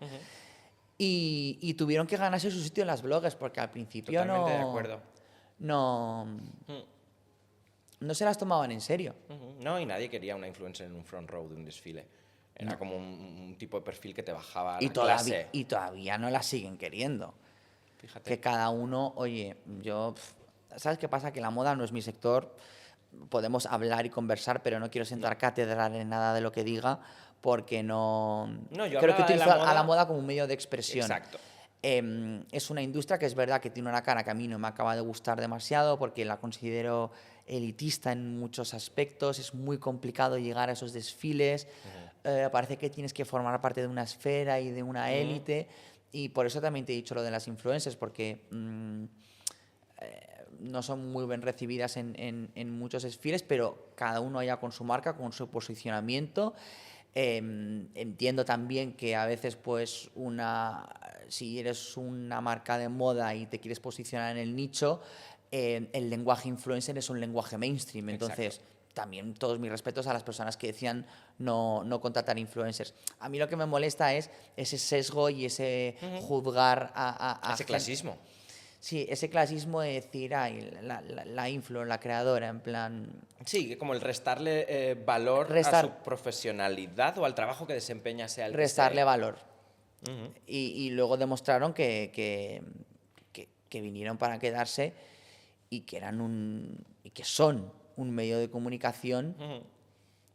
Y tuvieron que ganarse su sitio en las blogs porque al principio Totalmente de acuerdo. no se las tomaban en serio. No, y nadie quería una influencer en un front row de un desfile. Era como un tipo de perfil que te bajaba a la clase. Y todavía no las siguen queriendo. Fíjate. Que cada uno, oye, ¿sabes qué pasa? Que la moda no es mi sector. Podemos hablar y conversar, pero no quiero sentar cátedra en nada de lo que diga, porque no yo creo que hablaba de utilizo la a la moda moda como un medio de expresión. Exacto. Es una industria que es verdad que tiene una cara que a mí no me acaba de gustar demasiado, porque la considero elitista en muchos aspectos, es muy complicado llegar a esos desfiles, parece que tienes que formar parte de una esfera y de una élite, y por eso también te he dicho lo de las influencers, porque... no son muy bien recibidas en muchos desfiles, pero cada uno allá con su marca, con su posicionamiento. Entiendo también que a veces, pues, si eres una marca de moda y te quieres posicionar en el nicho, el lenguaje influencer es un lenguaje mainstream. Entonces, también todos mis respetos a las personas que decían no contratar influencers. A mí lo que me molesta es ese sesgo y ese juzgar a ese clasismo. Sí, ese clasismo de decir, ay, la influ, la creadora, en plan... Sí, que como el restarle valor a su profesionalidad o al trabajo que desempeña, sea el que Restarle sea. valor. Y luego demostraron que vinieron para quedarse y que son un medio de comunicación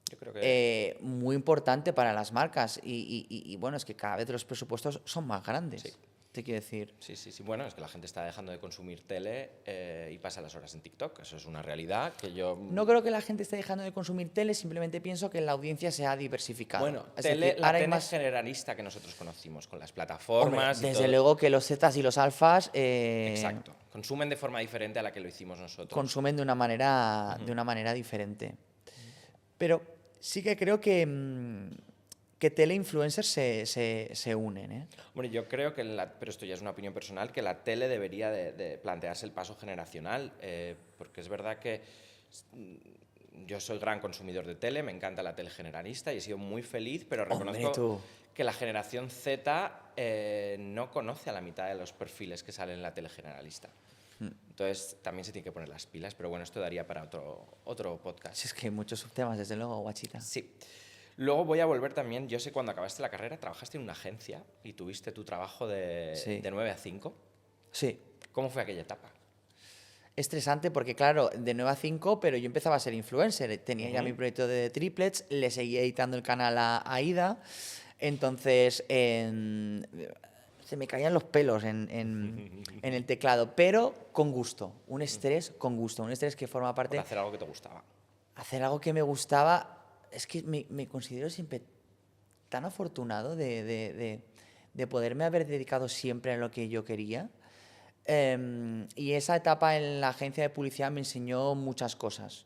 Yo creo que... muy importante para las marcas. Y bueno, es que cada vez los presupuestos son más grandes. Sí. Te quiero decir. Sí. Bueno, es que la gente está dejando de consumir tele y pasa las horas en TikTok. Eso es una realidad que yo... No creo que la gente esté dejando de consumir tele, simplemente pienso que la audiencia se ha diversificado. Bueno, es la decir, ahora hay tele más... generalista que nosotros conocimos, con las Hombre, plataformas y desde todo. luego que los zetas y los alfas Exacto. Consumen de forma diferente a la que lo hicimos nosotros. consumen de una manera diferente. Pero sí que creo que tele-influencers se unen, ¿eh? Bueno, yo creo que, pero esto ya es una opinión personal, que la tele debería de plantearse el paso generacional, porque es verdad que yo soy gran consumidor de tele, me encanta la tele generalista y he sido muy feliz, pero reconozco que la generación Z no conoce a la mitad de los perfiles que salen en la tele generalista. Entonces también se tiene que poner las pilas, pero bueno, esto daría para otro podcast. Si es que hay muchos subtemas, desde luego, guachita. Sí. Luego voy a volver también, yo sé cuando acabaste la carrera trabajaste en una agencia y tuviste tu trabajo de 9 a 5. Sí. ¿Cómo fue aquella etapa? Estresante porque, claro, de 9 a 5, pero yo empezaba a ser influencer. Tenía ya mi proyecto de triplets, le seguía editando el canal a Aida. Entonces, se me caían los pelos en el teclado, pero con gusto. Un estrés con gusto. Un estrés que forma parte... Por hacer algo que te gustaba. Hacer algo que me gustaba. Es que me considero siempre tan afortunado de poderme haber dedicado siempre a lo que yo quería. Y esa etapa en la agencia de publicidad me enseñó muchas cosas.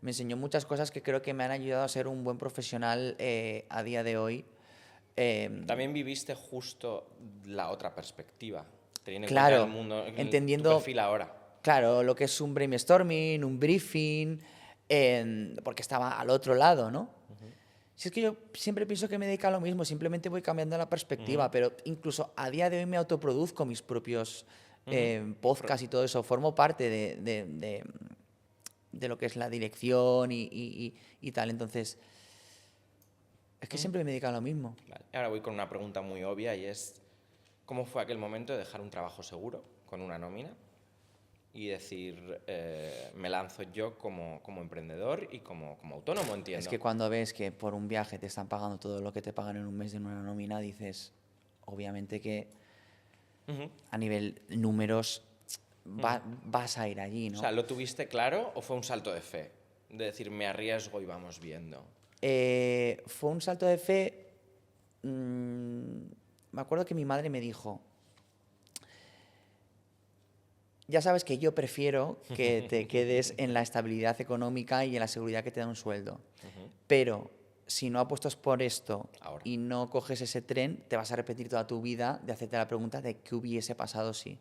Me enseñó muchas cosas que creo que me han ayudado a ser un buen profesional a día de hoy. También viviste justo la otra perspectiva, teniendo en Claro, cuenta el mundo, entendiendo, tu perfil ahora. Claro, lo que es un brainstorming, un briefing, porque estaba al otro lado, ¿no? Si es que yo siempre pienso que me dedico a lo mismo, simplemente voy cambiando la perspectiva, pero incluso a día de hoy me autoproduzco mis propios podcasts y todo eso, formo parte de lo que es la dirección y tal, entonces es que siempre me dedico a lo mismo. Vale. Ahora voy con una pregunta muy obvia y es, ¿cómo fue aquel momento de dejar un trabajo seguro con una nómina y decir, me lanzo yo como emprendedor y como autónomo, entiendo? Es que cuando ves que por un viaje te están pagando todo lo que te pagan en un mes en una nómina, dices, obviamente que a nivel números vas a ir allí, ¿no? O sea, ¿lo tuviste claro o fue un salto de fe? De decir, me arriesgo y vamos viendo. Fue un salto de fe. Me acuerdo que mi madre me dijo, ya sabes que yo prefiero que te quedes en la estabilidad económica y en la seguridad que te da un sueldo, pero si no apuestas por esto y no coges ese tren, te vas a repetir toda tu vida de hacerte la pregunta de qué hubiese pasado si.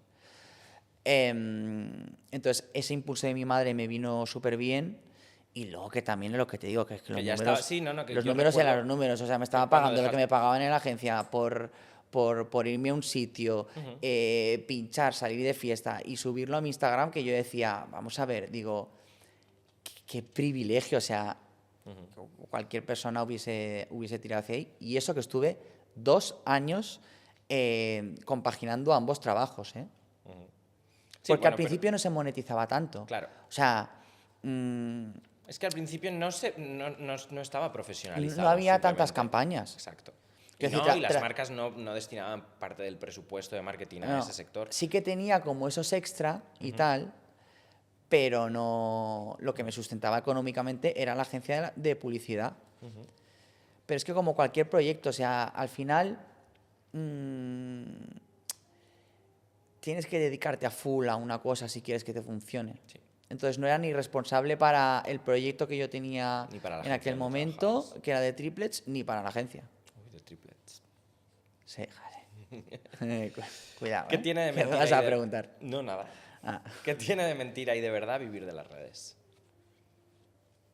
Entonces ese impulso de mi madre me vino súper bien. Y luego que también es lo que te digo, que es que los números, los números eran los números. O sea, me estaba pagando lo que me pagaban en la agencia por irme a un sitio, pinchar, salir de fiesta y subirlo a mi Instagram, que yo decía, vamos a ver, digo, qué privilegio, o sea, cualquier persona hubiese tirado hacia ahí. Y eso que estuve 2 años compaginando ambos trabajos, ¿eh? Sí, porque al principio no se monetizaba tanto. Claro. O sea... es que al principio no estaba profesionalizado. No había tantas campañas. Exacto. Y las marcas no destinaban parte del presupuesto de marketing a ese sector. Sí que tenía como esos extra y tal, pero no, lo que me sustentaba económicamente era la agencia de publicidad. Pero es que como cualquier proyecto, o sea, al final tienes que dedicarte a full a una cosa si quieres que te funcione. Sí. Entonces no era ni responsable para el proyecto que yo tenía en aquel momento, que era de triplets, ni para la agencia. Uy, de triplets. Sí, joder. Cuidado. ¿Qué tiene de mentira? ¿Qué vas a preguntar? No, nada. ¿Qué tiene de mentira y de verdad vivir de las redes?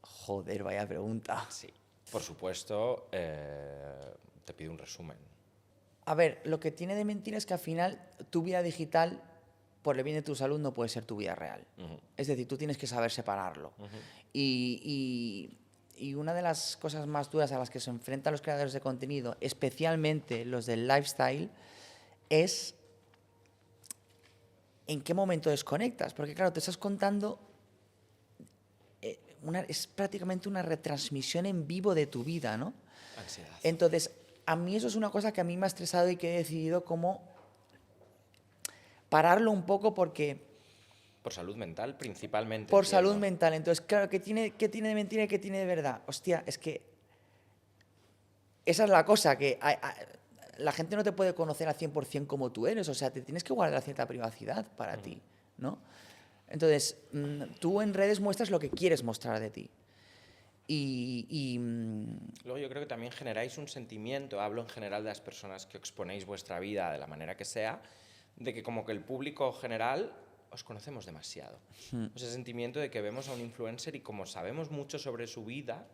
Joder, vaya pregunta. Sí. Por supuesto, te pido un resumen. A ver, lo que tiene de mentira es que al final tu vida digital por el bien de tu salud no puede ser tu vida real. Es decir, tú tienes que saber separarlo. Y una de las cosas más duras a las que se enfrentan los creadores de contenido, especialmente los del lifestyle, es en qué momento desconectas. Porque claro, te estás contando, es prácticamente una retransmisión en vivo de tu vida, ¿no? Ansiedad. Entonces, a mí eso es una cosa que a mí me ha estresado y que he decidido cómo pararlo un poco porque... Por salud mental, principalmente. Por entiendo. salud mental. Entonces, claro, ¿qué tiene de mentira y qué tiene de verdad? Hostia, es que esa es la cosa, que la gente no te puede conocer al 100% como tú eres, o sea, te tienes que guardar cierta privacidad para ti, ¿no? Entonces, tú en redes muestras lo que quieres mostrar de ti. Luego yo creo que también generáis un sentimiento, hablo en general de las personas que exponéis vuestra vida de la manera que sea, de que como que el público general os conocemos demasiado. Ese sentimiento de que vemos a un influencer y como sabemos mucho sobre su vida,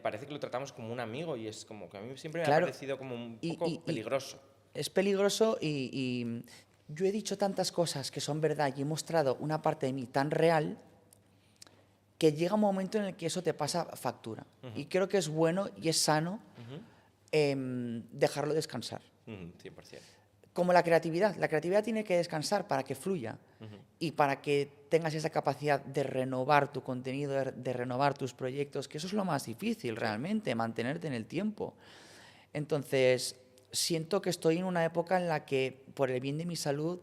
parece que lo tratamos como un amigo y es como que a mí siempre me ha parecido como un poco peligroso. Es peligroso y yo he dicho tantas cosas que son verdad y he mostrado una parte de mí tan real que llega un momento en el que eso te pasa factura. Y creo que es bueno y es sano dejarlo descansar. 100%. Como la creatividad tiene que descansar para que fluya y para que tengas esa capacidad de renovar tu contenido, de renovar tus proyectos, que eso es lo más difícil realmente, mantenerte en el tiempo. Entonces, siento que estoy en una época en la que, por el bien de mi salud,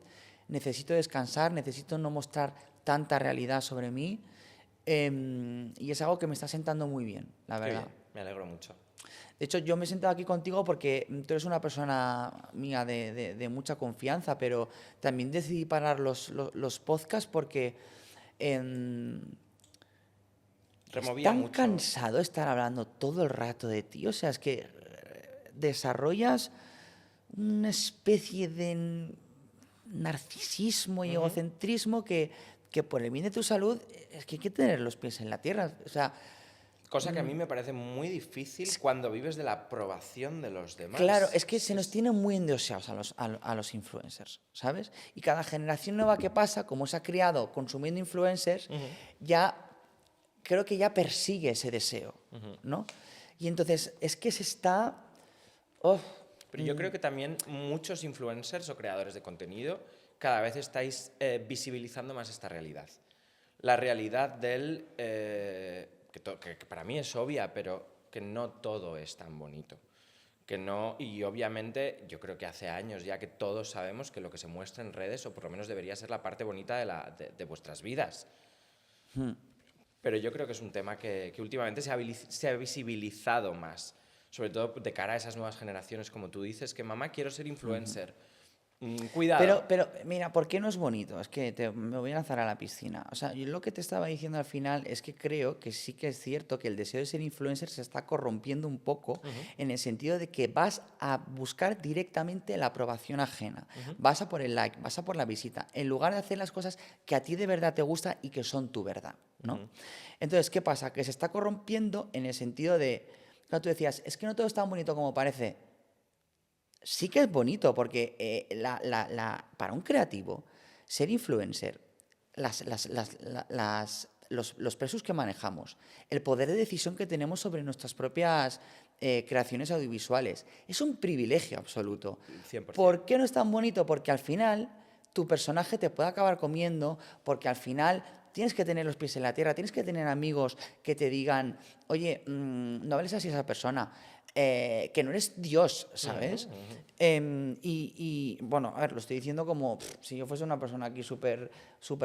necesito descansar, necesito no mostrar tanta realidad sobre mí, y es algo que me está sentando muy bien, la verdad. Qué bien, me alegro mucho. De hecho, yo me he sentado aquí contigo porque tú eres una persona mía de mucha confianza, pero también decidí parar los podcasts porque Removía es tan mucho. cansado estar hablando todo el rato de ti. O sea, es que desarrollas una especie de narcisismo y egocentrismo que por el bien de tu salud es que hay que tener los pies en la tierra. O sea, cosa que a mí me parece muy difícil cuando vives de la aprobación de los demás. claro, es que se nos tiene muy endioseados a los influencers, ¿sabes? Y cada generación nueva que pasa, como se ha criado consumiendo influencers, ya creo que ya persigue ese deseo, ¿no? Y entonces es que se está... Pero yo creo que también muchos influencers o creadores de contenido cada vez estáis visibilizando más esta realidad. La realidad del... que para mí es obvia, pero que no todo es tan bonito. Que no, y obviamente yo creo que hace años ya que todos sabemos que lo que se muestra en redes, o por lo menos debería ser la parte bonita de vuestras vidas. Pero yo creo que es un tema que últimamente se ha visibilizado más, sobre todo de cara a esas nuevas generaciones, como tú dices, que mamá, quiero ser influencer. Cuidado. Pero mira, ¿por qué no es bonito? Es que me voy a lanzar a la piscina. O sea, yo lo que te estaba diciendo al final es que creo que sí que es cierto que el deseo de ser influencer se está corrompiendo un poco en el sentido de que vas a buscar directamente la aprobación ajena. Vas a por el like, vas a por la visita, en lugar de hacer las cosas que a ti de verdad te gusta y que son tu verdad, ¿no? Entonces, ¿qué pasa? Que se está corrompiendo en el sentido de, claro, tú decías, es que no todo es tan bonito como parece. Sí que es bonito, porque para un creativo, ser influencer, los precios que manejamos, el poder de decisión que tenemos sobre nuestras propias creaciones audiovisuales, es un privilegio absoluto. 100%. ¿Por qué no es tan bonito? Porque al final tu personaje te puede acabar comiendo, porque al final tienes que tener los pies en la tierra, tienes que tener amigos que te digan, oye, no hables así a esa persona. Que no eres Dios, ¿sabes? Y bueno, a ver, lo estoy diciendo como si yo fuese una persona aquí súper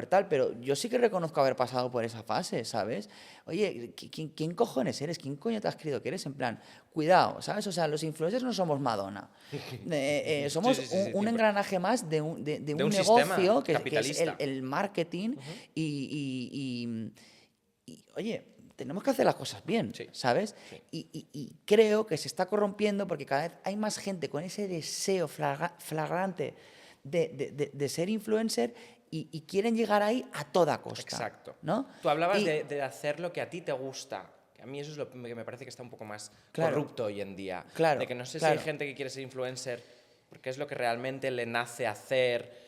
tal, pero yo sí que reconozco haber pasado por esa fase, ¿sabes? Oye, ¿quién cojones eres? ¿Quién coño te has creído que eres? En plan, cuidado, ¿sabes? O sea, los influencers no somos Madonna. Somos un engranaje más de un negocio que es el marketing y oye, tenemos que hacer las cosas bien, ¿sabes? Sí. Y creo que se está corrompiendo porque cada vez hay más gente con ese deseo flagrante de ser influencer y quieren llegar ahí a toda costa. Exacto. ¿no? Tú hablabas de hacer lo que a ti te gusta. A mí eso es lo que me parece que está un poco más corrupto hoy en día. Claro, de que no sé si hay gente que quiere ser influencer porque es lo que realmente le nace hacer.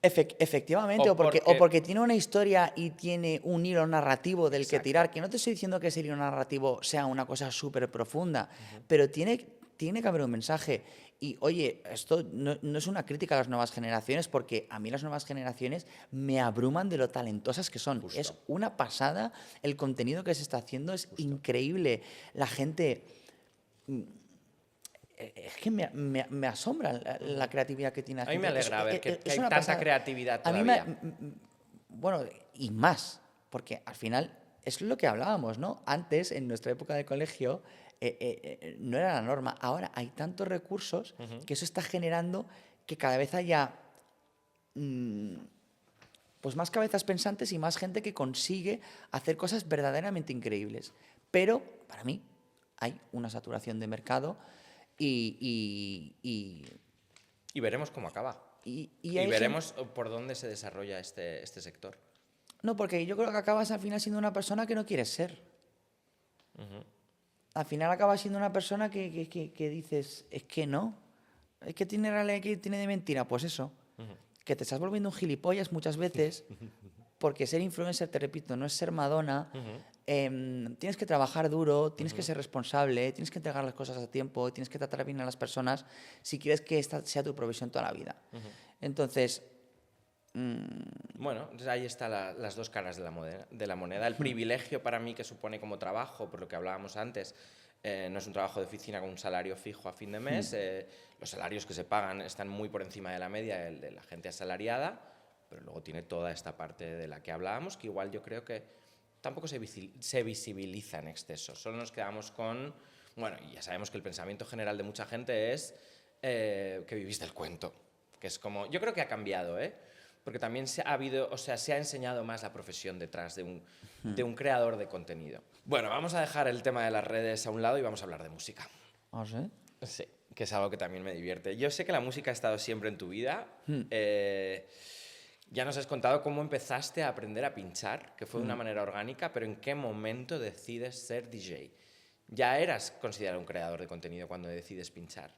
Efectivamente, O o porque tiene una historia y tiene un hilo narrativo del que Exacto. tirar, que no te estoy diciendo que ese hilo narrativo sea una cosa súper profunda, pero tiene que haber un mensaje. Y oye, esto no es una crítica a las nuevas generaciones, porque a mí las nuevas generaciones me abruman de lo talentosas que son. Justo. Es una pasada el contenido que se está haciendo, es increíble. La gente... Es que me asombra la creatividad que tiene la A mí me gente. alegra ver que Es hay una tanta pasada. creatividad A mí todavía. bueno, y más, porque al final es lo que hablábamos, ¿no? Antes, en nuestra época de colegio, no era la norma. Ahora hay tantos recursos que eso está generando que cada vez haya pues más cabezas pensantes y más gente que consigue hacer cosas verdaderamente increíbles. Pero, para mí, hay una saturación de mercado y Y veremos cómo acaba. y Y hay veremos por dónde se desarrolla este sector. No, porque yo creo que acabas al final siendo una persona que no quieres ser. Al final acabas siendo una persona que dices, es que no. Es que tiene realidad, que tiene de mentira. Pues eso. Que te estás volviendo un gilipollas muchas veces. Porque ser influencer, te repito, no es ser Madonna. Tienes que trabajar duro, tienes que ser responsable, tienes que entregar las cosas a tiempo, tienes que tratar bien a las personas si quieres que esta sea tu profesión toda la vida. Entonces, Bueno, pues ahí están las dos caras de la moneda. El privilegio para mí que supone como trabajo, por lo que hablábamos antes, no es un trabajo de oficina con un salario fijo a fin de mes. Los salarios que se pagan están muy por encima de la media de la gente asalariada, pero luego tiene toda esta parte de la que hablábamos, que igual yo creo que tampoco se visibiliza en exceso. Solo nos quedamos con... Bueno, y ya sabemos que el pensamiento general de mucha gente es que vivís del cuento, que es como... Yo creo que ha cambiado, porque también se ha enseñado más la profesión detrás de un creador de contenido. Bueno, vamos a dejar el tema de las redes a un lado y vamos a hablar de música. ¿ah, sí? Sí, que es algo que también me divierte. Yo sé que la música ha estado siempre en tu vida. Ya nos has contado cómo empezaste a aprender a pinchar, que fue de una manera orgánica, pero ¿en qué momento decides ser DJ? ¿Ya eras considerado un creador de contenido cuando decides pinchar?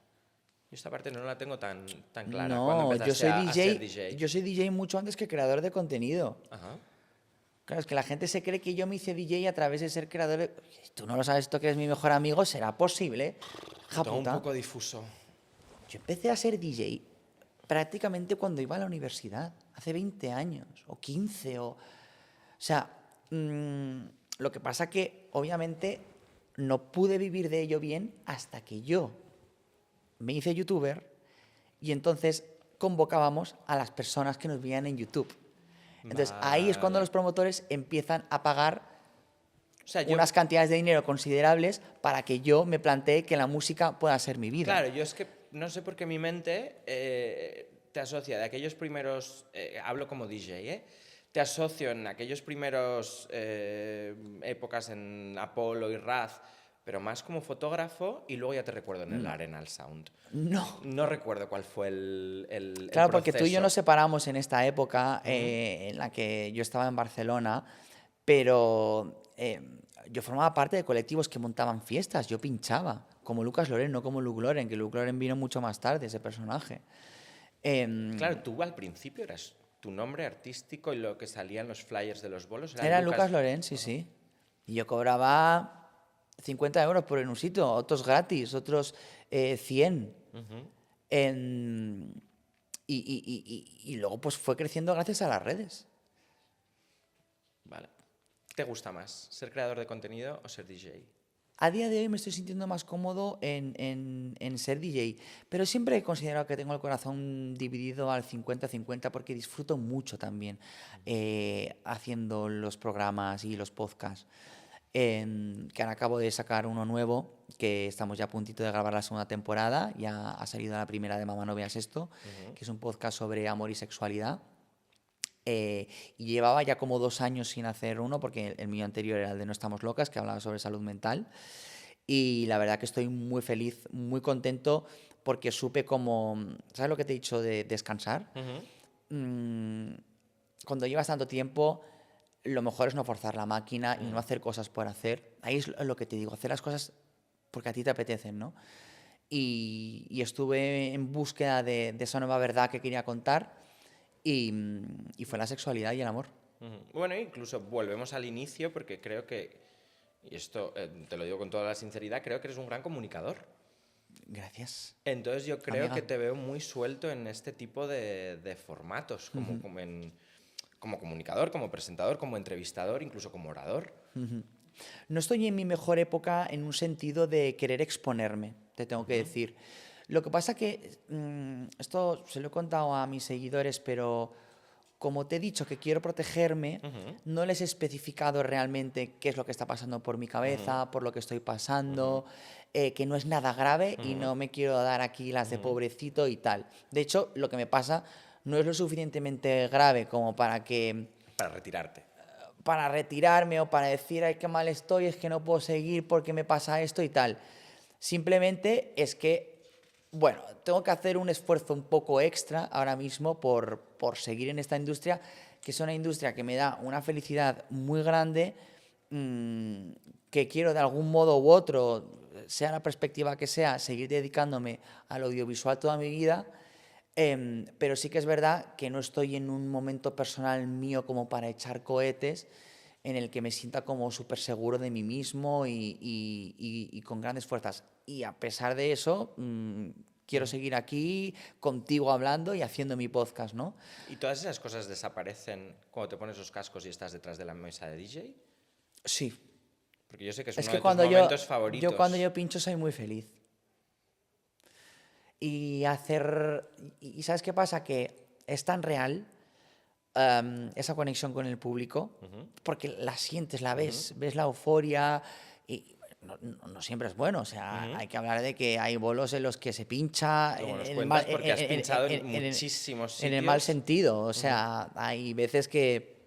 Yo esta parte no la tengo tan clara. ¿Cuándo No, empezaste a ser DJ? yo soy DJ mucho antes que creador de contenido. Ajá. Claro, es que la gente se cree que yo me hice DJ a través de ser creador de... Tú no lo sabes, esto que eres mi mejor amigo, ¿será posible? Ja, Todo un puta. poco difuso. Yo empecé a ser DJ prácticamente cuando iba a la universidad, hace 20 años, o 15, o sea, lo que pasa que, obviamente, no pude vivir de ello bien hasta que yo me hice youtuber y entonces convocábamos a las personas que nos veían en YouTube. Entonces, ahí es cuando Vale. los promotores empiezan a pagar O sea, unas cantidades de dinero considerables para que yo me plantee que la música pueda ser mi vida. Claro, yo es que no sé por qué mi mente te asocia de aquellos primeros... hablo como DJ, Te asocio en aquellos primeros épocas en Apollo y Raz, pero más como fotógrafo, y luego ya te recuerdo en el Arenal Sound. No. No recuerdo cuál fue el Claro, porque tú y yo proceso. nos separamos en esta época en la que yo estaba en Barcelona, pero yo formaba parte de colectivos que montaban fiestas, yo pinchaba, como Lucas Loren, no como Luke Loren, que Luke Loren vino mucho más tarde, ese personaje. Claro, tú al principio eras tu nombre artístico y lo que salía en los flyers de los bolos Era Lucas Loren, sí, sí. Y yo cobraba 50 euros por el usito, otros gratis, otros 100. Y luego pues fue creciendo gracias a las redes. Vale. ¿Te gusta más ser creador de contenido o ser DJ? A día de hoy me estoy sintiendo más cómodo en ser DJ, pero siempre he considerado que tengo el corazón dividido al 50-50 porque disfruto mucho también haciendo los programas y los podcasts. Que ahora acabo de sacar uno nuevo, que estamos ya a puntito de grabar la segunda temporada, ya ha salido la primera de Mamá no veas esto, que es un podcast sobre amor y sexualidad. Y llevaba ya como 2 años sin hacer uno, porque el mío anterior era el de No estamos locas, que hablaba sobre salud mental. Y la verdad que estoy muy feliz, muy contento, porque supe como... ¿Sabes lo que te he dicho de descansar? Cuando llevas tanto tiempo, lo mejor es no forzar la máquina y no hacer cosas por hacer. Ahí es lo que te digo, hacer las cosas porque a ti te apetecen, ¿no? Y estuve en búsqueda de esa nueva verdad que quería contar. y fue la sexualidad y el amor. Bueno, incluso volvemos al inicio porque creo que, y esto te lo digo con toda la sinceridad, creo que eres un gran comunicador. Gracias. Entonces yo creo Amiga. que te veo muy suelto en este tipo de formatos, como comunicador, como presentador, como entrevistador, incluso como orador. No estoy en mi mejor época en un sentido de querer exponerme, te tengo que decir. Lo que pasa que, esto se lo he contado a mis seguidores, pero como te he dicho que quiero protegerme, no les he especificado realmente qué es lo que está pasando por mi cabeza, por lo que estoy pasando, que no es nada grave y no me quiero dar aquí las de pobrecito y tal. De hecho, lo que me pasa no es lo suficientemente grave como para Retirarte. para retirarme o para decir, ay, qué mal estoy, es que no puedo seguir porque me pasa esto y tal. Simplemente es que, bueno, tengo que hacer un esfuerzo un poco extra ahora mismo por seguir en esta industria, que es una industria que me da una felicidad muy grande, que quiero de algún modo u otro, sea la perspectiva que sea, seguir dedicándome al audiovisual toda mi vida. Pero sí que es verdad que no estoy en un momento personal mío como para echar cohetes en el que me sienta como súper seguro de mí mismo y con grandes fuerzas. Y a pesar de eso, quiero seguir aquí contigo hablando y haciendo mi podcast, ¿no? ¿Y todas esas cosas desaparecen cuando te pones los cascos y estás detrás de la mesa de DJ? Sí. Porque yo sé que es Es uno que de tus cuando momentos favoritos. yo cuando yo pincho soy muy feliz. Y ¿sabes qué pasa? Que es tan real esa conexión con el público, porque la sientes, la ves, ves la euforia y no siempre es bueno, o sea, hay que hablar de que hay bolos en los que se pincha Luego nos en el cuentas porque has pinchado en en muchísimos en el mal sitios. sentido, o sea, hay veces que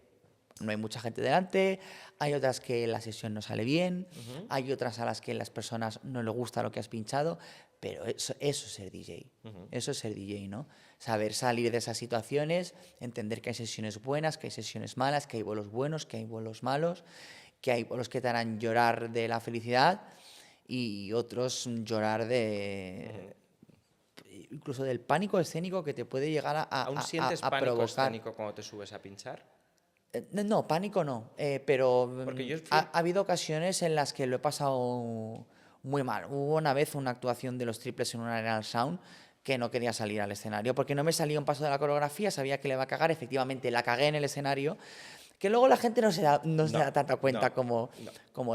no hay mucha gente delante, hay otras que la sesión no sale bien, hay otras a las que las personas no les gusta lo que has pinchado, pero eso es ser DJ, eso es ser DJ, ¿no? Saber salir de esas situaciones, entender que hay sesiones buenas, que hay sesiones malas, que hay bolos buenos, que hay bolos malos, que hay bolos que te harán llorar de la felicidad y otros llorar de... incluso del pánico escénico que te puede llegar ¿Aún sientes pánico provocar. escénico cuando te subes a pinchar? No, pánico no, pero Porque yo ha habido ocasiones en las que lo he pasado muy mal. Hubo una vez una actuación de Los Triples en un Arenal Sound que no quería salir al escenario porque no me salía un paso de la coreografía, sabía que le iba a cagar, efectivamente la cagué en el escenario, que luego la gente no se da tanta cuenta como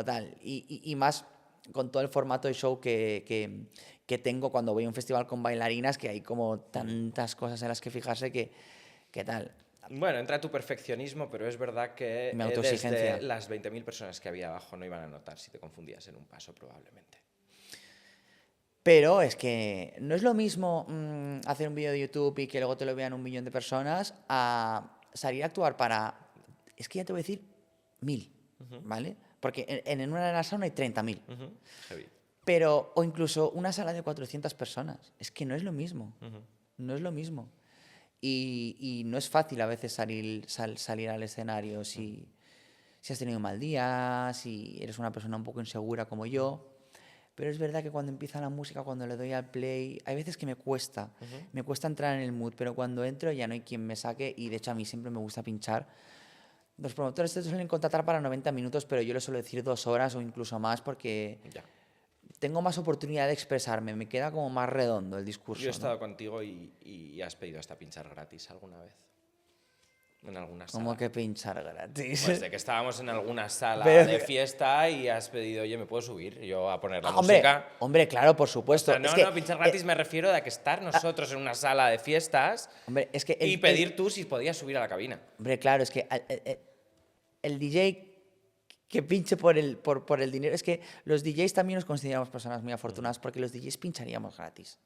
tal. Y más con todo el formato de show que tengo cuando voy a un festival con bailarinas, que hay como tantas cosas en las que fijarse que tal. Bueno, entra tu perfeccionismo, pero es verdad que Mi autoexigencia. desde las 20.000 personas que había abajo no iban a notar si te confundías en un paso, probablemente. Pero es que no es lo mismo hacer un vídeo de YouTube y que luego te lo vean 1 millón de personas a salir a actuar para, es que ya te voy a decir, 1.000, ¿vale? Porque en una arena sound hay 30.000. Heavy. Pero, o incluso una sala de 400 personas. Es que no es lo mismo. No es lo mismo. Y no es fácil a veces salir al escenario si has tenido un mal día, si eres una persona un poco insegura como yo. Pero es verdad que cuando empieza la música, cuando le doy al play, hay veces que me cuesta entrar en el mood, pero cuando entro ya no hay quien me saque y de hecho a mí siempre me gusta pinchar. Los promotores te suelen contratar para 90 minutos, pero yo les suelo decir 2 horas o incluso más porque Ya. tengo más oportunidad de expresarme, me queda como más redondo el discurso. Yo he ¿no? estado contigo y has pedido hasta pinchar gratis alguna vez. En alguna sala. ¿Cómo que pinchar gratis? Pues de que estábamos en alguna sala Pero- de fiesta y has pedido, oye, ¿me puedo subir yo a poner la Hombre, música? hombre, claro, por O supuesto. sea, no, Es que, pinchar gratis me refiero a que estar nosotros en una sala de fiestas hombre, es que y pedir tú si podías subir a la cabina. hombre, claro, es que el DJ que pinche por el dinero. Es que los DJs también nos consideramos personas muy afortunadas porque los DJs pincharíamos gratis.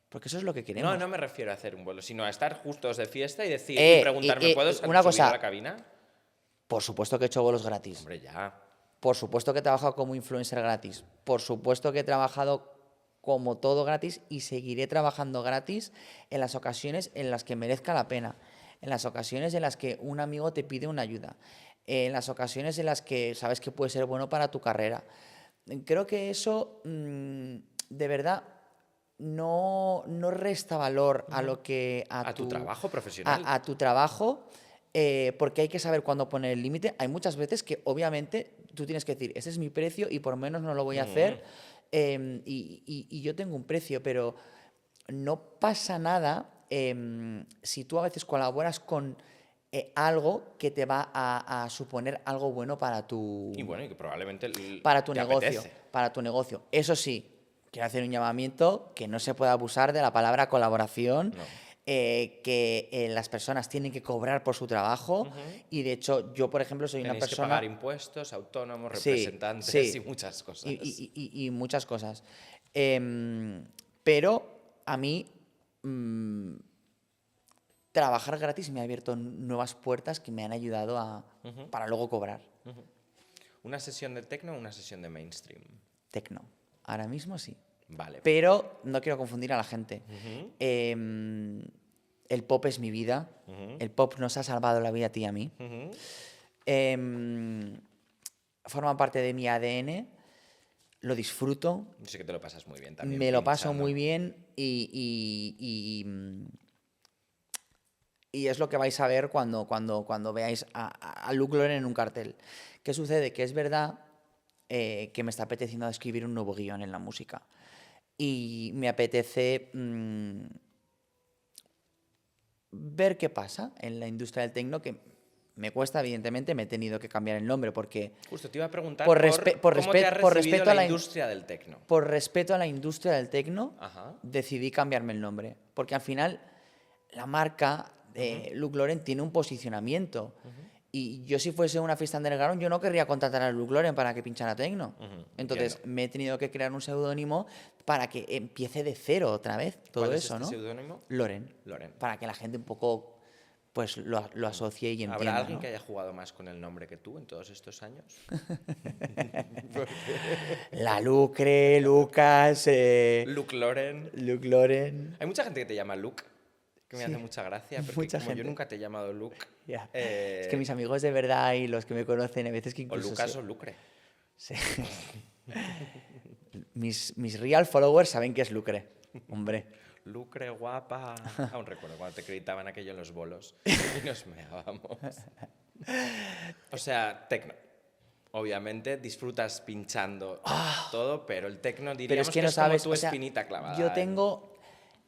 Porque eso es lo que queremos. No, no me refiero a hacer un vuelo, sino a estar justos de fiesta y decir Eh, y preguntarme, ¿puedo una subir cosa. a la cabina? Por supuesto que he hecho bolos gratis. Hombre, ya. Por supuesto que he trabajado como influencer gratis. Por supuesto que he trabajado como todo gratis y seguiré trabajando gratis en las ocasiones en las que merezca la pena. En las ocasiones en las que un amigo te pide una ayuda. En las ocasiones en las que sabes que puede ser bueno para tu carrera. Creo que eso, de verdad, no resta valor a lo que A tu trabajo profesional. a tu trabajo, porque hay que saber cuándo poner el límite. Hay muchas veces que obviamente tú tienes que decir, ese es mi precio y por menos no lo voy a hacer, y yo tengo un precio, pero no pasa nada si tú a veces colaboras con algo que te va a suponer algo bueno para tu, Y bueno, y que probablemente para tu te negocio, apetece. para tu negocio. Eso sí, quiero hacer un llamamiento que no se puede abusar de la palabra colaboración, No. que las personas tienen que cobrar por su trabajo y de hecho yo, por ejemplo, soy una Tenéis que persona... pagar impuestos, autónomos, Sí, representantes sí. y muchas cosas. Y muchas cosas. Pero a mí trabajar gratis me ha abierto nuevas puertas que me han ayudado para luego cobrar. ¿Una sesión de techno o una sesión de mainstream? Tecno. Ahora mismo sí. Vale. Pero no quiero confundir a la gente. El pop es mi vida. El pop nos ha salvado la vida a ti y a mí. Forma parte de mi ADN. Lo disfruto. Yo sé que te lo pasas muy bien también. Me lo paso pinchando. muy bien y es lo que vais a ver cuando veáis a Luke Loren en un cartel. ¿Qué sucede? Que es verdad que me está apeteciendo escribir un nuevo guión en la música. Y me apetece ver qué pasa en la industria del techno, que me cuesta, evidentemente, me he tenido que cambiar el nombre porque... Justo te iba a preguntar Por cómo te has por respeto recibido a la la industria del techno. Por respeto a la industria del techno, Ajá. decidí cambiarme el nombre. Porque al final la marca de Luke Loren tiene un posicionamiento. Y yo si fuese una fiesta underground, yo no querría contratar a Luke Loren para que pinchara techno. Entonces entiendo. me he tenido que crear un seudónimo para que empiece de cero otra vez todo ¿Cuál es eso, este ¿no? seudónimo? Loren. Loren. Para que la gente un poco pues lo asocie y entienda. ¿Habrá alguien ¿no? que haya jugado más con el nombre que tú en todos estos años? La Lucre, Lucas, Luke Loren. Luke Loren. Hay mucha gente que te llama Luke, que me Sí, hace mucha gracia, porque mucha como gente. yo nunca te he llamado Luke, Ya. Es que mis amigos de verdad y los que me conocen, a veces que o incluso... Lucas o Lucre. Sí. mis real followers saben que es Lucre, hombre. Lucre, guapa. Aún recuerdo cuando te gritaban aquello en los bolos y nos meábamos. O sea, tecno. Obviamente disfrutas pinchando todo, pero el tecno Pero diríamos es que no es sabes... como tu o sea, espinita clavada. yo tengo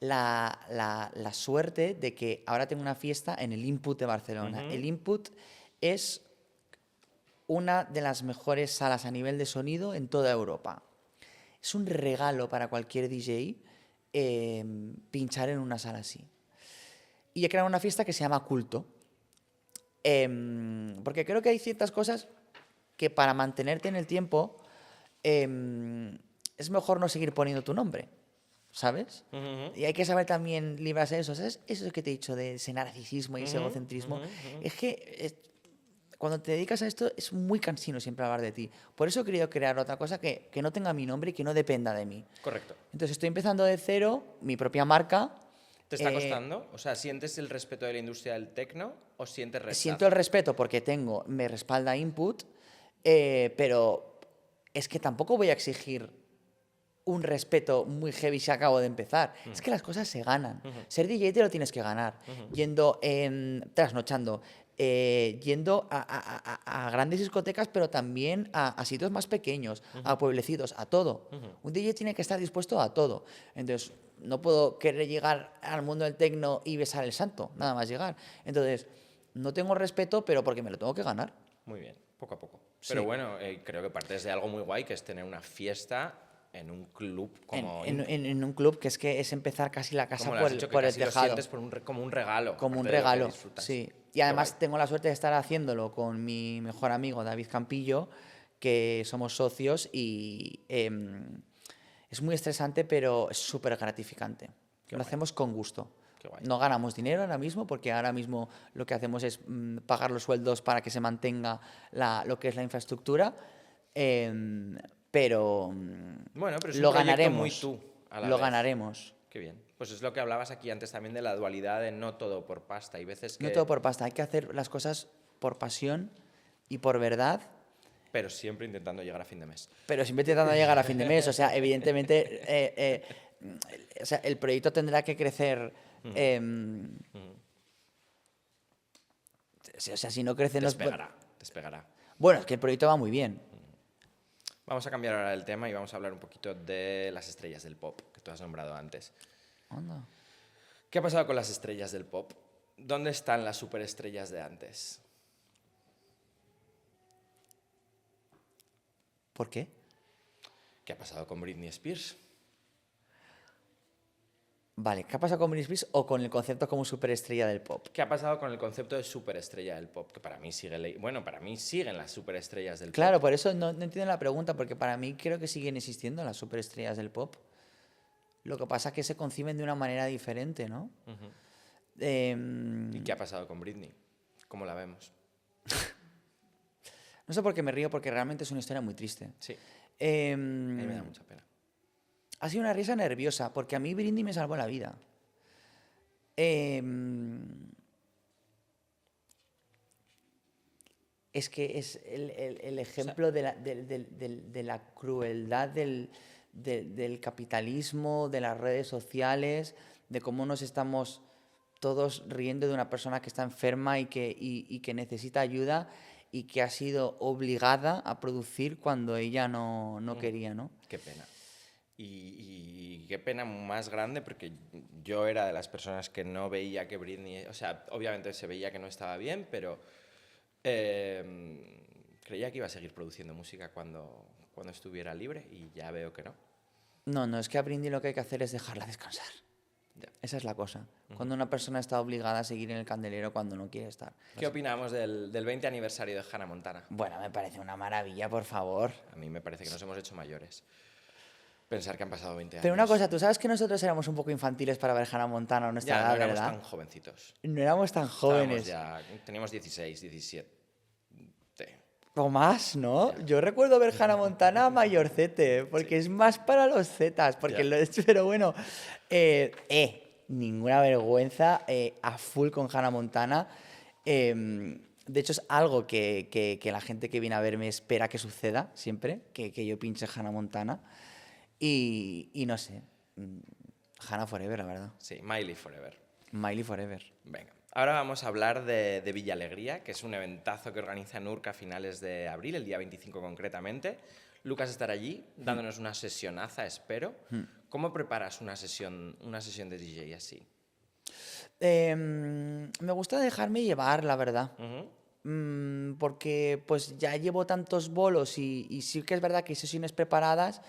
la suerte de que ahora tengo una fiesta en el Input de Barcelona. El Input es una de las mejores salas a nivel de sonido en toda Europa. Es un regalo para cualquier DJ pinchar en una sala así. Y he creado una fiesta que se llama Culto. Porque creo que hay ciertas cosas que para mantenerte en el tiempo es mejor no seguir poniendo tu nombre, ¿sabes? Y hay que saber también librarse de eso. ¿Sabes? Eso que te he dicho de ese narcisismo y ese egocentrismo. Es que cuando te dedicas a esto es muy cansino siempre hablar de ti. Por eso he querido crear otra cosa que no tenga mi nombre y que no dependa de mí. Correcto. Entonces estoy empezando de cero, mi propia marca. ¿Te está costando? O sea, ¿sientes el respeto de la industria del tecno o sientes rechazo? Siento el respeto porque me respalda Input, pero es que tampoco voy a exigir un respeto muy heavy si acabo de empezar. Es que las cosas se ganan. Ser DJ te lo tienes que ganar. Yendo, trasnochando, yendo a grandes discotecas, pero también a sitios más pequeños, a pueblecitos, a todo. Un DJ tiene que estar dispuesto a todo. Entonces, no puedo querer llegar al mundo del tecno y besar el santo, nada más llegar. Entonces, no tengo respeto, pero porque me lo tengo que ganar. Muy bien, poco a poco. Sí. Pero bueno, creo que partes de algo muy guay, que es tener una fiesta en un club como... En un club que es empezar casi la casa como lo has dicho, que por el casi lo tejado. sientes como un regalo. Como un aparte de lo que regalo, disfrutas. sí. Y Qué además guay. tengo la suerte de estar haciéndolo con mi mejor amigo David Campillo, que somos socios y es muy estresante, pero es súper gratificante. Lo guay. hacemos con gusto. Qué guay. No ganamos dinero ahora mismo, porque ahora mismo lo que hacemos es pagar los sueldos para que se mantenga lo que es la infraestructura, pero Bueno, pero es lo un proyecto ganaremos. muy tú a la Lo vez. ganaremos. Qué bien. Pues es lo que hablabas aquí antes también de la dualidad de no todo por pasta. Hay veces que... No todo por pasta, hay que hacer las cosas por pasión y por verdad, Pero siempre intentando llegar a fin de mes. pero siempre intentando llegar a fin de mes. O sea, evidentemente, o sea, el proyecto tendrá que crecer. O sea, si no crece, no es. Despegará. Bueno, es que el proyecto va muy bien. Vamos a cambiar ahora el tema y vamos a hablar un poquito de las estrellas del pop, que tú has nombrado antes. Anda. ¿Qué ha pasado con las estrellas del pop? ¿Dónde están las superestrellas de antes? ¿Por qué? ¿Qué ha pasado con Britney Spears? Vale, ¿qué ha pasado con Britney Spears o con el concepto como superestrella del pop? ¿Qué ha pasado con el concepto de superestrella del pop? Que para mí para mí siguen las superestrellas del Claro, pop. por eso no entiendo la pregunta, porque para mí creo que siguen existiendo las superestrellas del pop. Lo que pasa es que se conciben de una manera diferente, ¿no? ¿Y qué ha pasado con Britney? ¿Cómo la vemos? No sé por qué me río, porque realmente es una historia muy triste. Sí, Eh, a mí me da mucha pena. Ha sido una risa nerviosa, porque a mí Britney me salvó la vida. Es que es el ejemplo de la crueldad del capitalismo, de las redes sociales, de cómo nos estamos todos riendo de una persona que está enferma y que necesita ayuda y que ha sido obligada a producir cuando ella no quería, ¿no? Qué pena. Y qué pena más grande, porque yo era de las personas que no veía que Britney... O sea, obviamente se veía que no estaba bien, pero creía que iba a seguir produciendo música cuando estuviera libre y ya veo que no. No, es que a Britney lo que hay que hacer es dejarla descansar. Ya. Esa es la cosa. Cuando una persona está obligada a seguir en el candelero cuando no quiere estar. ¿Qué opinamos del 20 aniversario de Hannah Montana? Bueno, me parece una maravilla, por favor. A mí me parece que nos hemos hecho mayores. Pensar que han pasado 20 años. Pero una cosa, tú sabes que nosotros éramos un poco infantiles para ver Hannah Montana a nuestra Ya, edad, no éramos ¿verdad? tan jovencitos. No éramos tan jóvenes. Teníamos 16, 17. O más, ¿no? Yo recuerdo ver Hannah Montana mayorcete, porque es más para los zetas, porque pero bueno, ninguna vergüenza, a full con Hannah Montana. De hecho, es algo que la gente que viene a verme espera que suceda siempre, que yo pinche Hannah Montana. Y no sé, Hannah Forever, la verdad. Sí, Miley Forever. Miley Forever. Venga. Ahora vamos a hablar de Villa Alegría, que es un eventazo que organiza NURC a finales de abril, el día 25 concretamente. Lucas estará allí dándonos una sesionaza, espero. ¿Cómo preparas una sesión de DJ así? Me gusta dejarme llevar, la verdad. Porque pues ya llevo tantos bolos y sí que es verdad que hay sesiones preparadas,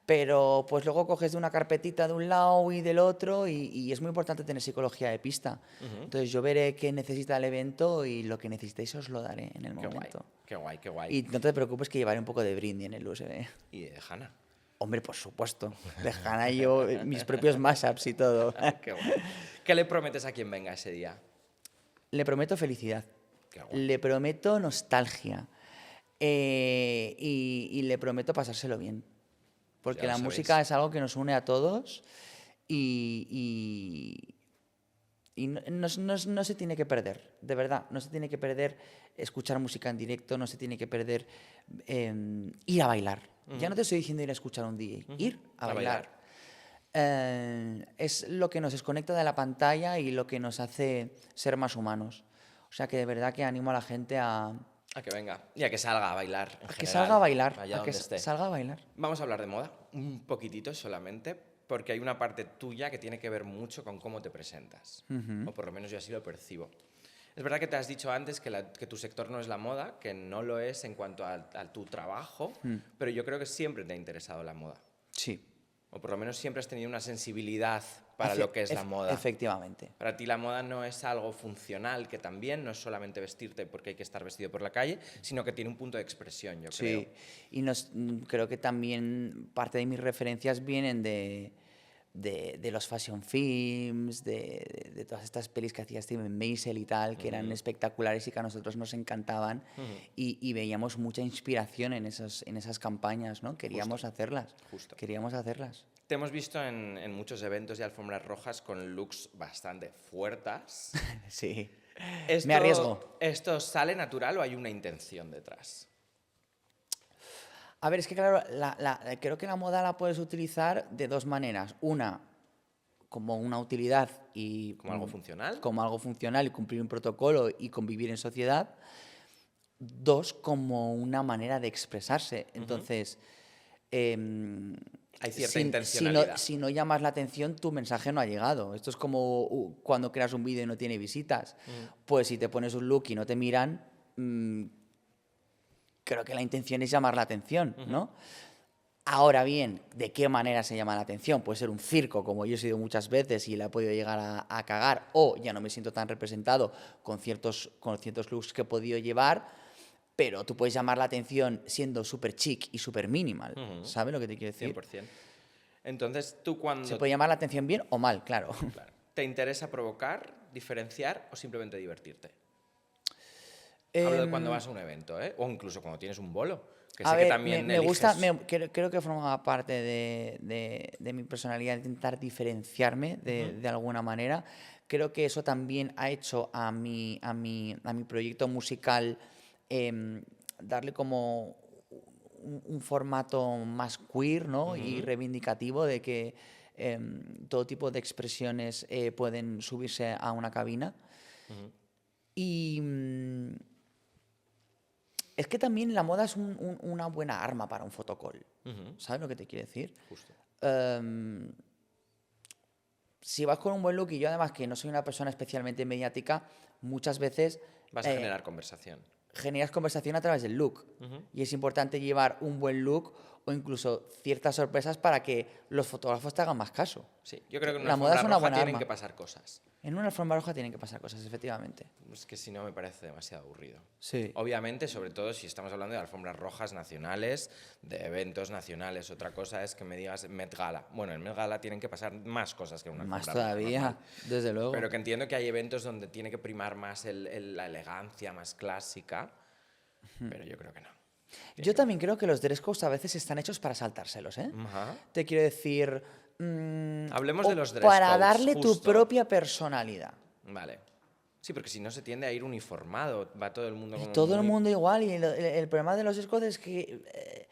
pero pues luego coges de una carpetita de un lado y del otro y es muy importante tener psicología de pista. Entonces yo veré qué necesita el evento y lo que necesitéis os lo daré en el momento. Qué guay. Y no te preocupes que llevaré un poco de Britney en el USB. Y de Hannah. Hombre, por supuesto. De Hannah yo mis propios mashups y todo. Qué guay. ¿Qué le prometes a quien venga ese día? Le prometo felicidad. Qué guay. Le prometo nostalgia. Y le prometo pasárselo bien. Porque Ya lo la sabéis. música es algo que nos une a todos y no se tiene que perder, de verdad. No se tiene que perder escuchar música en directo, no se tiene que perder ir a bailar. Ya no te estoy diciendo ir a escuchar a un DJ, ir a bailar. Es lo que nos desconecta de la pantalla y lo que nos hace ser más humanos. O sea que de verdad que animo a la gente a que venga y a que salga a bailar. que salga a bailar. Allá A que donde esté. salga a bailar. Vamos a hablar de moda, un poquitito solamente, porque hay una parte tuya que tiene que ver mucho con cómo te presentas. O por lo menos yo así lo percibo. Es verdad que te has dicho antes que tu sector no es la moda, que no lo es en cuanto a tu trabajo, pero yo creo que siempre te ha interesado la moda. Sí. O por lo menos siempre has tenido una sensibilidad para lo que es la moda. Efectivamente. Para ti la moda no es algo funcional, que también no es solamente vestirte porque hay que estar vestido por la calle, sino que tiene un punto de expresión, yo creo. Sí, y creo que también parte de mis referencias vienen de los fashion films, de todas estas pelis que hacía Steven Meisel y tal, que eran espectaculares y que a nosotros nos encantaban y veíamos mucha inspiración en esas campañas, ¿no? Queríamos hacerlas. Justo. Queríamos hacerlas. Te hemos visto en muchos eventos y alfombras rojas con looks bastante fuertes. Sí. Me arriesgo. ¿Esto sale natural o hay una intención detrás? A ver, es que claro, creo que la moda la puedes utilizar de dos maneras. Una, como una utilidad y ¿Como algo funcional? como algo funcional y cumplir un protocolo y convivir en sociedad. 2, como una manera de expresarse. Entonces, Hay cierta si intencionalidad. si no llamas la atención, tu mensaje no ha llegado. Esto es como cuando creas un vídeo y no tiene visitas. Pues si te pones un look y no te miran, creo que la intención es llamar la atención, ¿no? Ahora bien, ¿de qué manera se llama la atención? Puede ser un circo, como yo he sido muchas veces y la he podido llegar a cagar, o ya no me siento tan representado con ciertos looks que he podido llevar, pero tú puedes llamar la atención siendo súper chic y súper minimal. ¿Sabes lo que te quiero decir? 100%. Entonces, tú cuando... Se puede llamar la atención bien o mal, claro. Claro. ¿Te interesa provocar, diferenciar o simplemente divertirte? Hablo de cuando vas a un evento, ¿eh? O incluso cuando tienes un bolo. Que A sé ver, que también me gusta, eliges- creo que forma parte de mi personalidad intentar diferenciarme de alguna manera. Creo que eso también ha hecho a mi proyecto musical darle como un formato más queer, ¿no? Y reivindicativo de que todo tipo de expresiones pueden subirse a una cabina. Y es que también la moda es una buena arma para un fotocall. ¿Sabes lo que te quiero decir? Justo. Si vas con un buen look, y yo además que no soy una persona especialmente mediática, muchas veces Vas a generar conversación. generas conversación a través del look. Y es importante llevar un buen look o incluso ciertas sorpresas para que los fotógrafos te hagan más caso. Sí, yo creo que en La una moda es alfombra una roja buena tienen arma. que pasar cosas. En una alfombra roja tienen que pasar cosas, efectivamente. Es que si no me parece demasiado aburrido. Sí. Obviamente, sobre todo si estamos hablando de alfombras rojas nacionales, de eventos nacionales. Otra cosa es que me digas Met Gala. Bueno, en Met Gala tienen que pasar más cosas que en una Más alfombra roja todavía, normal. desde luego. Pero que entiendo que hay eventos donde tiene que primar más la elegancia más clásica, pero yo creo que no. Yo también creo que los dress codes a veces están hechos para saltárselos, ¿eh? Ajá. Te quiero decir... Hablemos o de los dress para codes, darle tu justo. propia personalidad. Vale. Sí, porque si no se tiende a ir uniformado, va todo el mundo Y como todo el muy- mundo igual. Y el problema de los dress codes es que...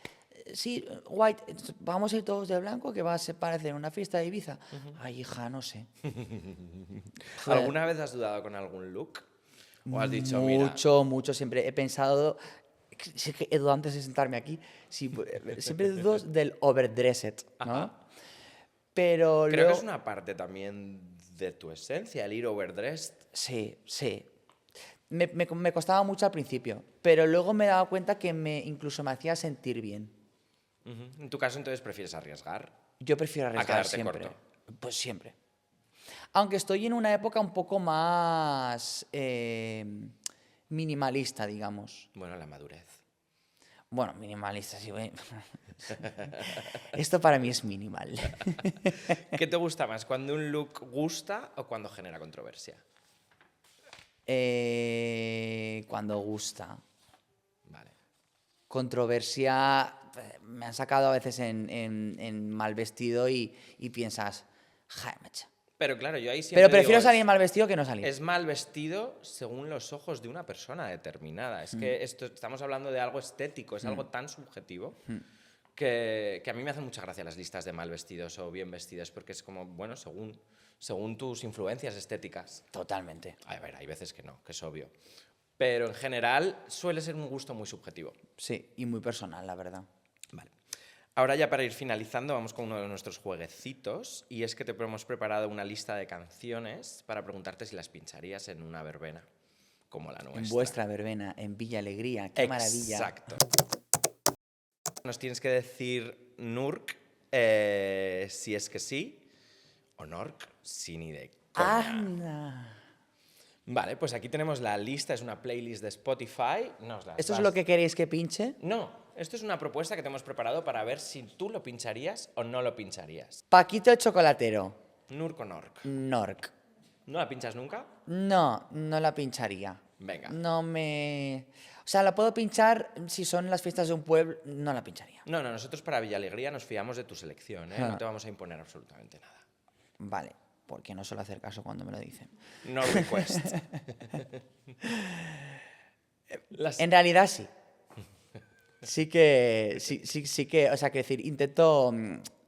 sí, white, vamos a ir todos de blanco, que va a parecer una fiesta de Ibiza. Ay, hija, no sé. ¿Alguna vez has dudado con algún look? ¿O has dicho, mira, Mucho. Siempre he pensado... Es que he dudado antes de sentarme aquí. Sí, siempre dudo del overdressed, ¿no? Pero creo luego... que es una parte también de tu esencia, el ir overdressed? Sí. Me costaba mucho al principio, pero luego me he dado cuenta que incluso me hacía sentir bien. En tu caso, entonces, prefieres arriesgar. Yo prefiero arriesgar quedarte siempre. corto. Pues siempre. Aunque estoy en una época un poco más minimalista, digamos. Bueno, la madurez. Bueno, minimalista, sí. Esto para mí es minimal. ¿Qué te gusta más, cuando un look gusta o cuando genera controversia? Cuando gusta. Vale. Controversia, me han sacado a veces en mal vestido y piensas, "Joder, macho". Pero claro, yo ahí siempre Pero prefiero digo, salir mal vestido que no salir. es mal vestido según los ojos de una persona determinada. Es que estamos hablando de algo estético, es algo tan subjetivo que a mí me hacen mucha gracia las listas de mal vestidos o bien vestidos, porque es como, bueno, según tus influencias estéticas. Totalmente. A ver, hay veces que no, que es obvio. Pero en general suele ser un gusto muy subjetivo. Sí, y muy personal, la verdad. Vale. Ahora ya para ir finalizando vamos con uno de nuestros jueguecitos y es que te hemos preparado una lista de canciones para preguntarte si las pincharías en una verbena como la nuestra. En vuestra verbena, en Villa Alegría, qué maravilla. Exacto. Nos tienes que decir Nurk si es que sí o Nork si ni de coña. Anda. Vale, pues aquí tenemos la lista, es una playlist de Spotify. ¿Esto es lo que queréis que pinche? No, esto es una propuesta que te hemos preparado para ver si tú lo pincharías o no lo pincharías. Paquito el chocolatero. Nurk o Nork. Nork. ¿No la pinchas nunca? No la pincharía. Venga. No me... O sea, la puedo pinchar si son las fiestas de un pueblo, no la pincharía. No, nosotros para Villalegría nos fiamos de tu selección, ¿eh? No te vamos a imponer absolutamente nada. Vale, porque no suelo hacer caso cuando me lo dicen. No request. En realidad sí. Sí que, o sea, que decir, intento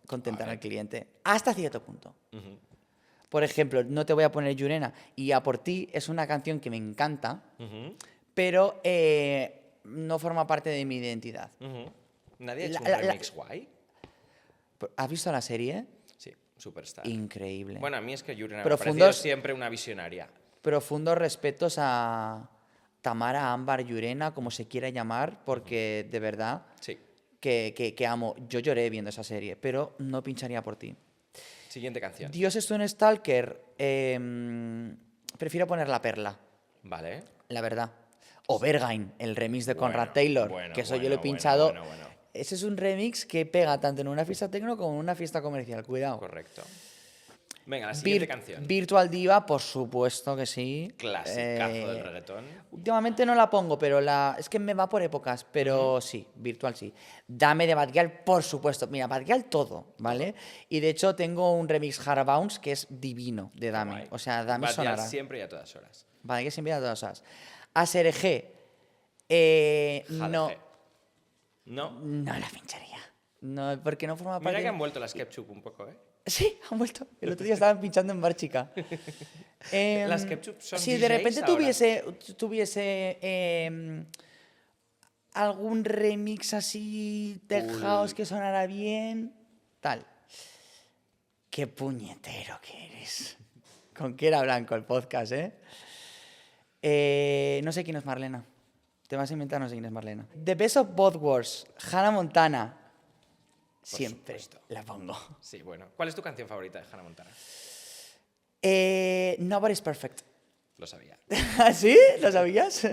contentar al cliente hasta cierto punto. Por ejemplo, no te voy a poner Yurena. Y A por ti es una canción que me encanta, pero no forma parte de mi identidad. ¿Nadie ha hecho La- un la- remix guay? ¿Has visto la serie? Sí, Superstar. Increíble. Bueno, a mí es que Yurena me ha Profundos- parecido siempre una visionaria. Profundos respetos a Tamara, Ámbar, Yurena, como se quiera llamar, porque de verdad Sí. que amo. Yo lloré viendo esa serie, pero no pincharía por ti. Siguiente canción. Dios es un Stalker. Prefiero poner La Perla, Vale. la verdad. O Berghain, el remix de Conrad Bueno, Taylor, bueno, que eso yo lo he bueno, pinchado. bueno. Ese es un remix que pega tanto en una fiesta tecno como en una fiesta comercial. Cuidado. Correcto. Venga, la siguiente Vir- canción. Virtual Diva, por supuesto que sí. Clasicazo del reggaetón. Últimamente no la pongo, pero es que me va por épocas, pero sí, Virtual sí. Dame de Bad Gyal, por supuesto. Mira, Bad Gyal todo, ¿vale? Y de hecho tengo un remix Hard Bounce que es divino de Dame. Guay. O sea, Dame Bad Gyal sonará. siempre y a todas horas. Vale, que siempre a todas horas. ASRG, no, JDG. ¿No? no la pincharía. No, porque no forma parte. Mira que han vuelto las Ketchup un poco, ¿eh? Sí, han vuelto. El otro día estaban pinchando en Bar Chica. Las Ketchup son Si de DJs repente ahora. tuviese algún remix así de house que sonara bien, tal. Qué puñetero que eres. Con que era blanco el podcast, ¿eh? No sé quién es Marlena. Te vas a inventar, no sé quién es Marlena. The Best of Both Worlds, Hannah Montana. Siempre supuesto. la pongo. Sí, bueno. ¿Cuál es tu canción favorita de Hannah Montana? Nobody's Perfect. Lo sabía. ¿Sí? ¿Lo sabías?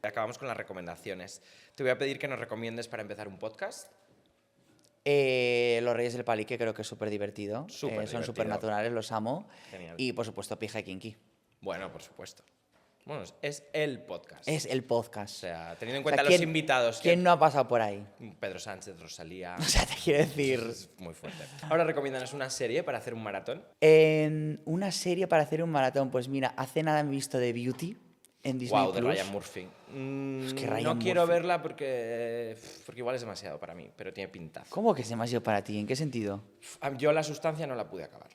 Acabamos con las recomendaciones. Te voy a pedir que nos recomiendes para empezar un podcast. Los Reyes del Palique creo que es súper divertido. Súper Son divertido. súper naturales, los amo. Genial. Y por supuesto, Pija y Kinky. Bueno, por supuesto. Bueno, es el podcast. Es el O podcast. sea, teniendo en O sea, cuenta los invitados que... ¿Quién no ha pasado por ahí? Pedro Sánchez, Rosalía... O sea, te quiero decir. Es muy fuerte. Ahora recomiéndanos una serie para hacer un maratón. Una serie para hacer un maratón. Pues mira, hace nada me he visto The Beauty en Disney Wow, de Plus. Ryan Murphy. que No Ryan quiero Murphy. verla porque igual es demasiado para mí, pero tiene pintazo. ¿Cómo que es demasiado para ti? ¿En qué sentido? Yo la sustancia no la pude acabar.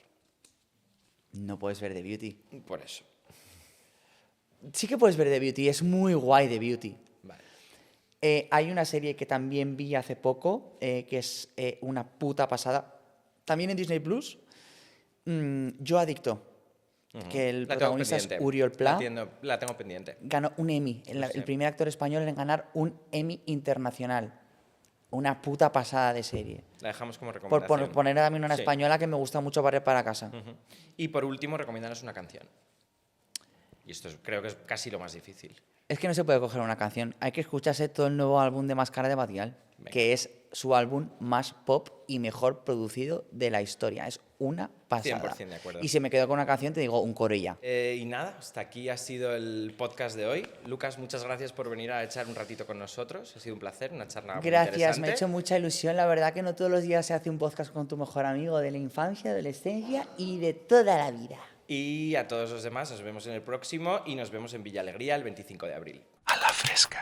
No puedes ver The Beauty. Por eso. Sí que puedes ver The Beauty, es muy guay The Beauty. Vale. Hay una serie que también vi hace poco, que es una puta pasada, también en Disney Plus, Yo Adicto, que el La tengo protagonista es pendiente. Uriol Pla, La tengo pendiente. ganó un Emmy, el primer actor español en ganar un Emmy internacional. Una puta pasada de serie. La dejamos como Por recomendación. poner también una Sí. española que me gusta mucho para casa. Ujú. Y por último, recomiéndanos una canción. Y esto creo que es casi lo más difícil. Es que no se puede coger una canción, hay que escucharse todo el nuevo álbum de Máscara de Bad Gyal, Venga. que es su álbum más pop y mejor producido de la historia. Es una pasada. 100% de acuerdo. Y si me quedo con una canción, te digo un coro y ya. Y nada, hasta aquí ha sido el podcast de hoy. Lucas, muchas gracias por venir a echar un ratito con nosotros. Ha sido un placer, una charla muy Gracias, interesante. me ha hecho mucha ilusión. La verdad que no todos los días se hace un podcast con tu mejor amigo de la infancia, adolescencia y de toda la vida. Y a todos los demás nos vemos en el próximo y nos vemos en Villa Alegría el 25 de abril. A la fresca.